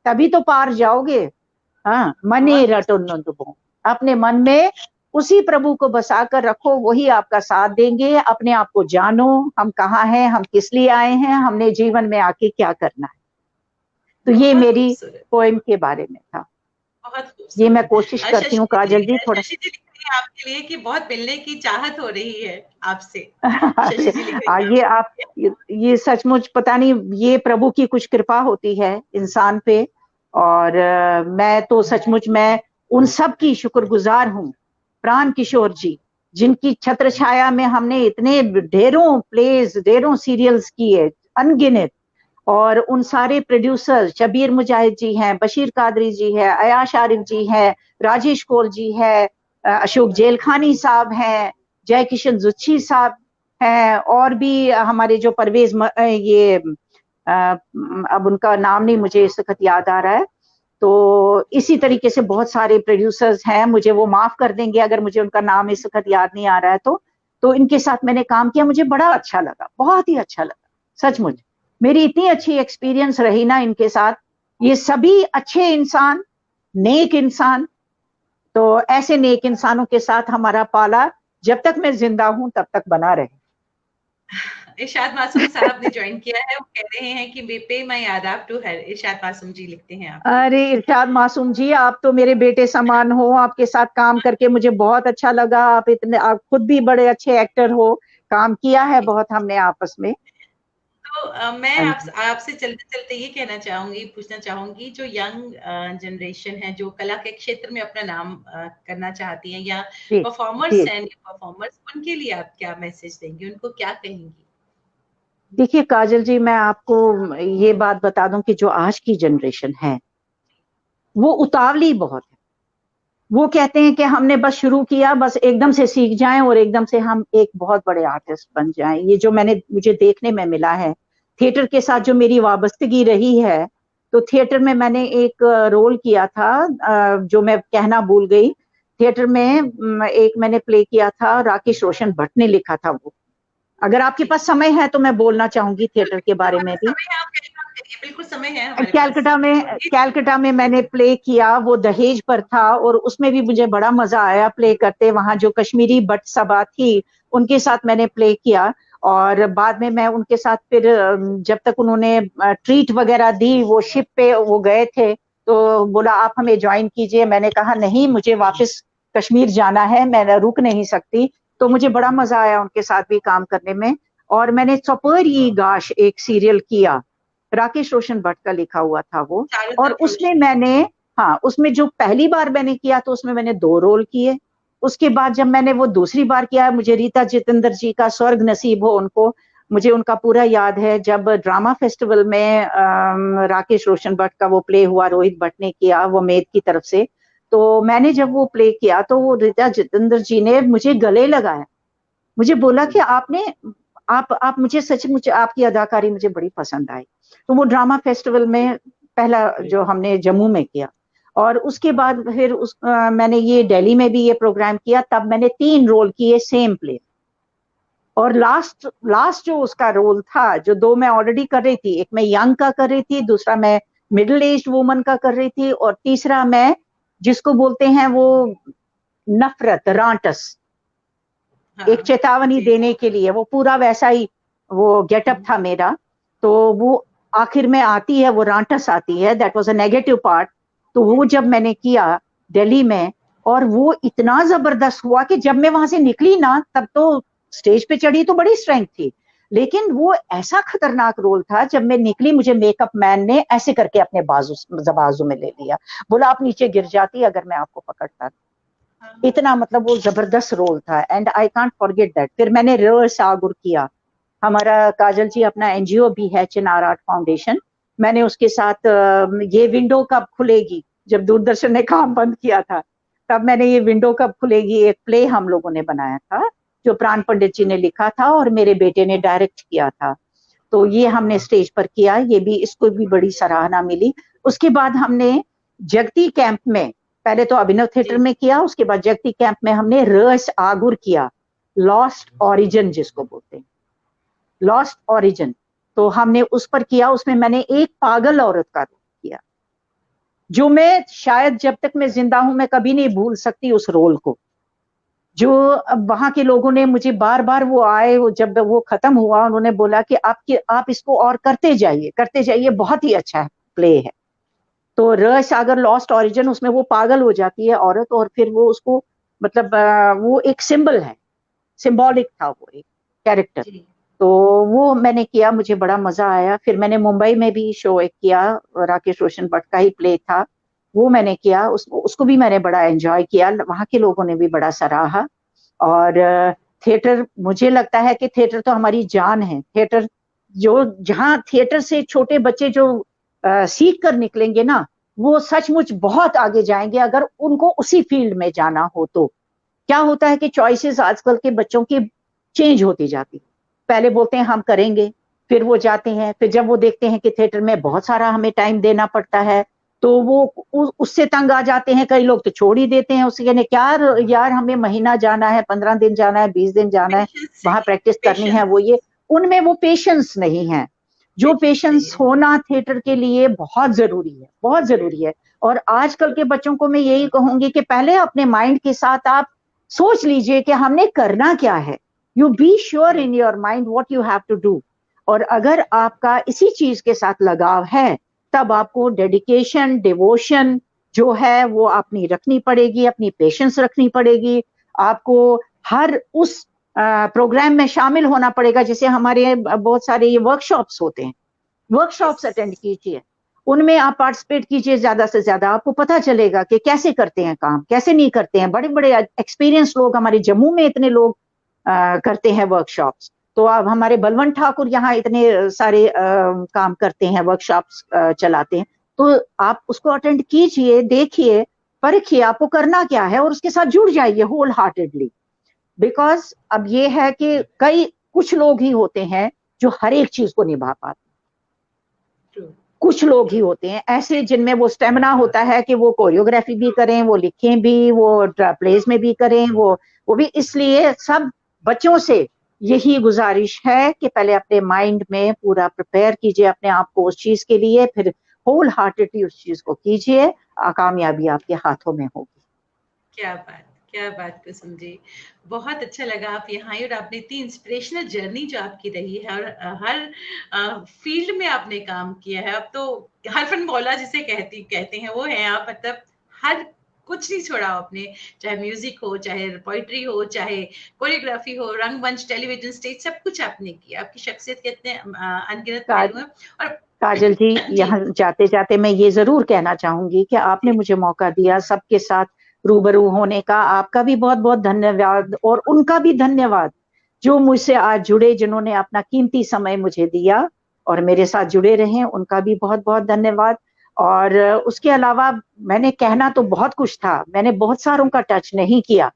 तभी तो पार जाओगे। हाँ, मने रटुन, अपने मन में उसी प्रभु को बसा कर रखो, वही आपका साथ देंगे। अपने आप को जानो, हम कहाँ हैं, हम किस लिए आए हैं, हमने जीवन में आके क्या करना है। तो ये मेरी पोएम के बारे में था। ये मैं कोशिश करती हूँ काजल जी थोड़ा आपके लिए कि बहुत मिलने की चाहत हो रही है आपसे। ये आप ये सचमुच पता नहीं, ये प्रभु की कुछ कृपा होती है इंसान पे। और मैं तो सचमुच मैं उन सब की शुक्रगुजार हूँ, प्राण किशोर जी, जिनकी छत्र छाया में हमने इतने ढेरों प्लेज, ढेरों सीरियल्स किए अनगिनत। और उन सारे प्रोड्यूसर, शबीर मुजाहिद जी हैं, बशीर कादरी जी है, अयाश आरिफ जी है, राजेश कोल जी है, अशोक जेलखानी साहब हैं, जय किशन जुच्छी साहब हैं, और भी हमारे जो परवेज ये अब उनका नाम नहीं मुझे इस वक्त याद आ रहा है। तो इसी तरीके से बहुत सारे प्रोड्यूसर्स हैं, मुझे वो माफ कर देंगे अगर मुझे उनका नाम इस वक्त याद नहीं आ रहा है। तो इनके साथ मैंने काम किया, मुझे बड़ा अच्छा लगा, बहुत ही अच्छा लगा सचमुच। मेरी इतनी अच्छी एक्सपीरियंस रही ना इनके साथ, ये सभी अच्छे इंसान, नेक इंसान। तो ऐसे नेक इंसानों के साथ हमारा पाला जब तक मैं जिंदा हूं तब तक बना रहे। इरशाद मासूम साहब ने ज्वाइन किया है, वो कह रहे हैं कि वे पे माय आदाब टू हर। इरशाद मासूम जी लिखते हैं आप। अरे इरशाद मासूम जी, आप तो मेरे बेटे समान हो, आपके साथ काम करके मुझे बहुत अच्छा लगा। आप खुद भी बड़े अच्छे एक्टर हो, काम किया है बहुत हमने आपस में। तो मैं आपसे चलते चलते ये कहना चाहूंगी, पूछना चाहूंगी, जो यंग जनरेशन है जो कला के क्षेत्र में अपना नाम करना चाहती है, या परफॉर्मर्स हैं, परफॉर्मर्स, उनके लिए आप क्या मैसेज देंगे, उनको क्या कहेंगी? देखिए काजल जी, मैं आपको ये बात बता दूं कि जो आज की जनरेशन है वो उतावली बहुत है, वो कहते हैं कि हमने बस शुरू किया, बस एकदम से सीख जाएं और एकदम से हम एक बहुत बड़े आर्टिस्ट बन जाएं। ये जो मुझे देखने में मिला है, थिएटर के साथ जो मेरी वाबस्तगी रही है, तो थिएटर में मैंने एक रोल किया था जो मैं कहना भूल गई। थिएटर में एक मैंने प्ले किया था, राकेश रोशन भट्ट ने लिखा था वो। अगर आपके पास समय है तो मैं बोलना चाहूंगी थिएटर के बारे में भी। बिल्कुल समय है हमारे पास। कैलकटा में मैंने प्ले किया, वो दहेज पर था, और उसमें भी मुझे बड़ा मजा आया प्ले करते। वहां जो कश्मीरी भट्ट सभा थी उनके साथ मैंने प्ले किया, और बाद में मैं उनके साथ फिर जब तक उन्होंने ट्रीट वगैरह दी, वो शिप पे वो गए थे, तो बोला आप हमें ज्वाइन कीजिए। मैंने कहा नहीं, मुझे वापस कश्मीर जाना है, मैं रुक नहीं सकती। तो मुझे बड़ा मजा आया उनके साथ भी काम करने में। और मैंने सपरी गाश एक सीरियल किया, राकेश रोशन भट्ट का लिखा हुआ था वो, और उसमें मैंने, हाँ, उसमें जो पहली बार मैंने किया तो उसमें मैंने 2 रोल किए। उसके बाद जब मैंने वो दूसरी बार किया, मुझे रीता जितेंद्र जी का स्वर्ग नसीब हो उनको, मुझे उनका पूरा याद है, जब ड्रामा फेस्टिवल में राकेश रोशन भट्ट का वो प्ले हुआ, रोहित भट्ट ने किया वो मेद की तरफ से। तो मैंने जब वो प्ले किया तो वो रीता जितेंद्र जी ने मुझे गले लगाया, मुझे बोला कि आप मुझे सचमुच आपकी अदाकारी मुझे बड़ी पसंद आई। तो वो ड्रामा फेस्टिवल में पहला जो हमने जम्मू में किया, और उसके बाद फिर मैंने ये दिल्ली में भी ये प्रोग्राम किया, तब मैंने 3 रोल किए सेम प्ले। और लास्ट जो उसका रोल था, जो 2 मैं ऑलरेडी कर रही थी, एक मैं यंग का कर रही थी, दूसरा मैं मिडिल एज वुमन का कर रही थी, और तीसरा मैं जिसको बोलते हैं वो नफरत, रांटस, एक चेतावनी देने के लिए, वो पूरा वैसा ही वो गेटअप था मेरा। तो वो आखिर में आती है, वो रांटस आती है, that was a negative part. तो वो जब मैंने किया दिल्ली में, और वो इतना जबरदस्त हुआ कि जब मैं वहां से निकली ना, तब तो स्टेज पे चढ़ी तो बड़ी स्ट्रेंथ थी, लेकिन वो ऐसा खतरनाक रोल था, जब मैं निकली मुझे मेकअप मैन ने ऐसे करके अपने बाजू में ले लिया, बोला आप नीचे गिर जाती अगर मैं आपको पकड़ता। इतना मतलब वो जबरदस्त रोल था, and I can't forget that. फिर मैंने रेस आगुर किया, हमारा काजल जी अपना एनजीओ भी है, चिनार आर्ट फाउंडेशन, मैंने उसके साथ ये विंडो कब खुलेगी, जब दूरदर्शन ने काम बंद किया था, तब मैंने ये विंडो कब खुलेगी एक प्ले हम लोगों ने बनाया था, जो प्राण पंडित जी ने लिखा था और मेरे बेटे ने डायरेक्ट किया था। तो ये हमने स्टेज पर किया, ये भी, इसको भी बड़ी सराहना मिली। उसके बाद हमने जगती कैंप में, पहले तो अभिनव थिएटर में किया, उसके बाद जगती कैंप में हमने रस आगुर किया, लॉस्ट ओरिजिन जिसको बोलते हैं, लॉस्ट ओरिजिन। तो हमने उस पर किया, उसमें मैंने एक पागल औरत का रोल किया, जो मैं शायद जब तक मैं जिंदा हूं मैं कभी नहीं भूल सकती उस रोल को। जो वहां के लोगों ने मुझे बार बार, वो आए, वो जब वो खत्म हुआ उन्होंने बोला कि आप इसको और करते जाइए, बहुत ही अच्छा प्ले है। तो र सागर लॉस्ट ओरिजिन, उसमें वो पागल हो जाती है औरत, और फिर वो उसको मतलब वो एक सिंबल है, सिंबॉलिक था वो एक कैरेक्टर। तो वो मैंने किया, मुझे बड़ा मजा आया। फिर मैंने मुंबई में भी शो एक किया, राकेश रोशन भट्ट का ही प्ले था, वो मैंने किया, उसको भी मैंने बड़ा एंजॉय किया, वहां के लोगों ने भी बड़ा सराहा। और थिएटर, मुझे लगता है कि थिएटर तो हमारी जान है। थिएटर जो, जहाँ थिएटर से छोटे बच्चे जो सीख कर निकलेंगे ना, वो सचमुच बहुत आगे जाएंगे, अगर उनको उसी फील्ड में जाना हो तो। क्या होता है कि चॉइसेस आजकल के बच्चों की चेंज होती जाती, पहले बोलते हैं हम करेंगे, फिर वो जाते हैं, फिर जब वो देखते हैं कि थिएटर में बहुत सारा हमें टाइम देना पड़ता है, तो वो उससे तंग आ जाते हैं। कई लोग तो छोड़ ही देते हैं, उसके कहने क्या यार हमें महीना जाना है, 15 दिन जाना है, 20 दिन जाना है, वहां प्रैक्टिस करनी है, वो ये, उनमें वो पेशेंस नहीं है। जो पेशेंस होना थिएटर के लिए बहुत जरूरी है, बहुत जरूरी है। और आजकल के बच्चों को मैं यही कहूंगी कि पहले अपने माइंड के साथ आप सोच लीजिए कि हमने करना क्या है। You be sure in your mind what you have to do. और अगर आपका इसी चीज के साथ लगाव है, तब आपको डेडिकेशन, डिवोशन जो है वो अपनी रखनी पड़ेगी, अपनी पेशेंस रखनी पड़ेगी। आपको हर उस प्रोग्राम में शामिल होना पड़ेगा। जैसे हमारे बहुत सारे ये वर्कशॉप्स होते हैं, वर्कशॉप्स अटेंड कीजिए, उनमें आप पार्टिसिपेट कीजिए ज्यादा से ज्यादा, आपको पता चलेगा कि कैसे करते हैं काम, कैसे नहीं करते हैं। बड़े बड़े एक्सपीरियंस लोग, हमारे जम्मू में इतने लोग करते हैं वर्कशॉप्स। तो अब हमारे बलवंत ठाकुर यहाँ इतने सारे काम करते हैं, वर्कशॉप्स चलाते हैं। तो आप उसको अटेंड कीजिए, देखिए, परखिए आपको करना क्या है और उसके साथ जुड़ जाइए होल हार्टेडली। बिकॉज अब ये है कि कुछ लोग ही होते हैं जो हर एक चीज को निभा पाते, कुछ लोग ही होते हैं ऐसे जिनमें वो स्टेमिना होता है कि वो कोरियोग्राफी भी करें, वो लिखें भी, वो प्लेज में भी करें, वो भी। इसलिए सब बच्चों से यही गुजारिश है कि पहले अपने माइंड में पूरा प्रिपेयर कीजिए अपने आप को उस चीज के लिए, फिर होल हार्टेडली उस चीज को कीजिए, कामयाबी आपके हाथों में होगी। क्या बात कुसुम जी, बहुत अच्छा लगा आप यहाँ आई और आपने इतनी इंस्पिरेशनल जर्नी जो आपकी रही है और हर फील्ड में आपने काम किया है। अब तो हरफन मौला जिसे कहते हैं वो है आप, मतलब हर कुछ नहीं छोड़ा आपने, चाहे म्यूजिक हो, चाहे पोइट्री हो, चाहे कोरियोग्राफी हो, रंगमंच, टेलीविजन, स्टेज, सब कुछ आपने किया। आपकी शख्सियत के इतने अनगिनत पहलू हैं। और काजल जी जी यहाँ जाते जाते मैं ये जरूर कहना चाहूंगी कि आपने मुझे मौका दिया सबके साथ रूबरू होने का। आपका भी बहुत बहुत धन्यवाद और उनका भी धन्यवाद जो मुझसे आज जुड़े, जिन्होंने अपना कीमती समय मुझे दिया और मेरे साथ जुड़े रहे, उनका भी बहुत बहुत धन्यवाद। और उसके अलावा मैंने कहना तो बहुत कुछ था, मैंने बहुत सारों का टच नहीं किया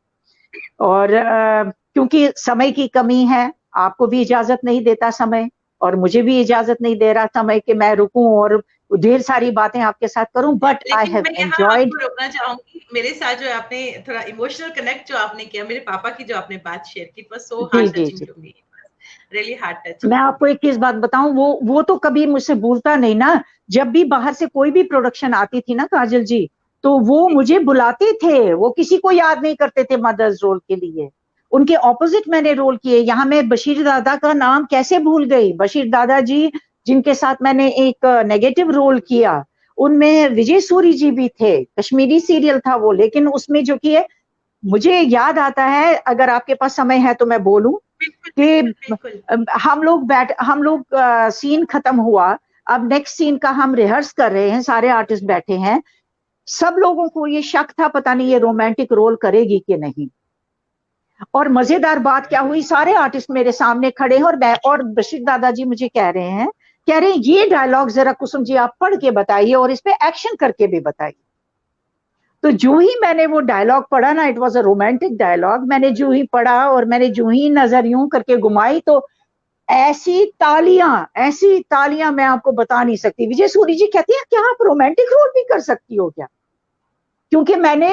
और क्योंकि समय की कमी है, आपको भी इजाजत नहीं देता समय और मुझे भी इजाजत नहीं दे रहा समय कि मैं रुकूं और ढेर सारी बातें आपके साथ करूं, बट आई लेकिन हैव मैं यहाँ एंजॉयड। आपको रोकना चाहूंगी, मेरे साथ जो आपने थोड़ा इमोशनल कनेक्ट जो आपने किया, मेरे पापा की जो आपने बात शेयर की, इट वाज सो जी हार्ट जी टचिंग जी। To me, really heart touching मैं टू आपको मी। एक चीज बात बताऊं, वो तो कभी मुझसे भूलता नहीं ना। जब भी बाहर से कोई भी प्रोडक्शन आती थी ना काजल जी, तो वो मुझे बुलाते थे, वो किसी को याद नहीं करते थे मदर्स रोल के लिए। उनके ऑपोजिट मैंने रोल किए। यहाँ मैं बशीर दादा का नाम कैसे भूल गई, बशीर दादा जी जिनके साथ मैंने एक नेगेटिव रोल किया, उनमें विजय सूरी जी भी थे। कश्मीरी सीरियल था वो, लेकिन उसमें जो कि मुझे याद आता है, अगर आपके पास समय है तो मैं बोलूं बिल्कुल बिल्कुल कि बिल्कुल। हम लोग सीन खत्म हुआ, अब नेक्स्ट सीन का हम रिहर्स कर रहे हैं, सारे आर्टिस्ट बैठे हैं, सब लोगों को ये शक था पता नहीं ये रोमांटिक रोल करेगी कि नहीं। और मजेदार बात क्या हुई, सारे आर्टिस्ट मेरे सामने खड़े हैं और बशीर दादाजी मुझे कह रहे हैं ये डायलॉग जरा कुसुम जी आप पढ़ के बताइए और इस पे एक्शन करके भी बताइए। तो जो ही मैंने वो डायलॉग पढ़ा ना, it was a romantic dialogue, मैंने जो ही पढ़ा और मैंने जो ही नजर यूं करके घुमाई, तो ऐसी तालियां मैं आपको बता नहीं सकती। विजय सूरी जी कहती हैं क्या आप रोमांटिक रोल भी कर सकती हो क्या? क्योंकि मैंने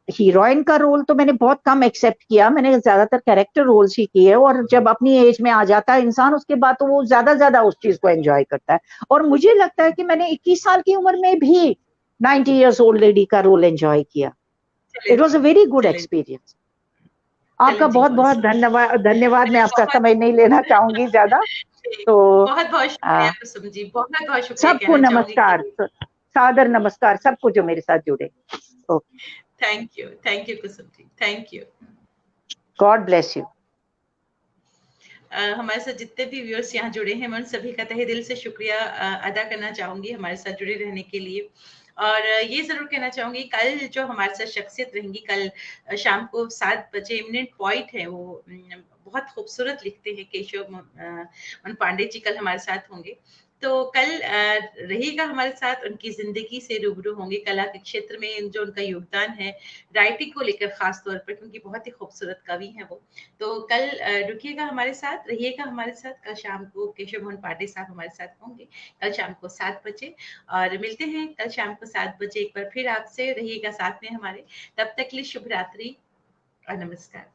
हीरोइन का रोल तो मैंने बहुत कम एक्सेप्ट किया, मैंने ज्यादातर कैरेक्टर रोल्स ही किए, और जब अपनी एज में आ जाता है इंसान उसके बाद तो वो ज्यादा उस चीज को एंजॉय करता है। और मुझे लगता है कि मैंने 21 साल की उम्र में भी 90 इयर्स ओल्ड लेडी का रोल एंजॉय किया। चले it was a very good चले एक्सपीरियंस। आपका चैलेंजिंग बहुत बहुत पर्सन। धन्यवाद। मैं चलिए आपका बहुत समय नहीं लेना चाहूंगी ज्यादा। तो बहुत बहुत शुक्रिया कुसुम जी, बहुत बहुत शुक्रिया सबको कहना चाहूंगी नमस्कार, कि सादर नमस्कार सबको जो मेरे साथ जुड़े। Okay, thank you Kusum ji, thank you. God bless you. हमारे साथ जितने भी व्यूअर्स यहाँ जुड़े हैं, मैं उन सभी का तहे दिल से शुक्रिया अदा करना चाहूंगी हमारे साथ जुड़े रहने के लिए। और ये जरूर कहना चाहूंगी, कल जो हमारे साथ शख्सियत रहेंगी, कल शाम को 7 बजे इमिनेंट पॉइंट है, वो बहुत खूबसूरत लिखते हैं, केशव मन पांडे जी कल हमारे साथ होंगे। तो कल रहेगा हमारे साथ, उनकी जिंदगी से रूबरू होंगे, कला के क्षेत्र में जो उनका योगदान है, राइटिंग को लेकर खास तौर पर, क्योंकि बहुत ही खूबसूरत कवि हैं वो। तो कल रुकिएगा हमारे साथ, रहिएगा हमारे साथ। कल शाम को केशव मोहन पांडे साहब हमारे साथ होंगे, कल शाम को 7 बजे। और मिलते हैं कल शाम को 7 बजे एक बार फिर आपसे, रहिएगा साथ में हमारे। तब तक के लिए शुभ रात्रि और नमस्कार।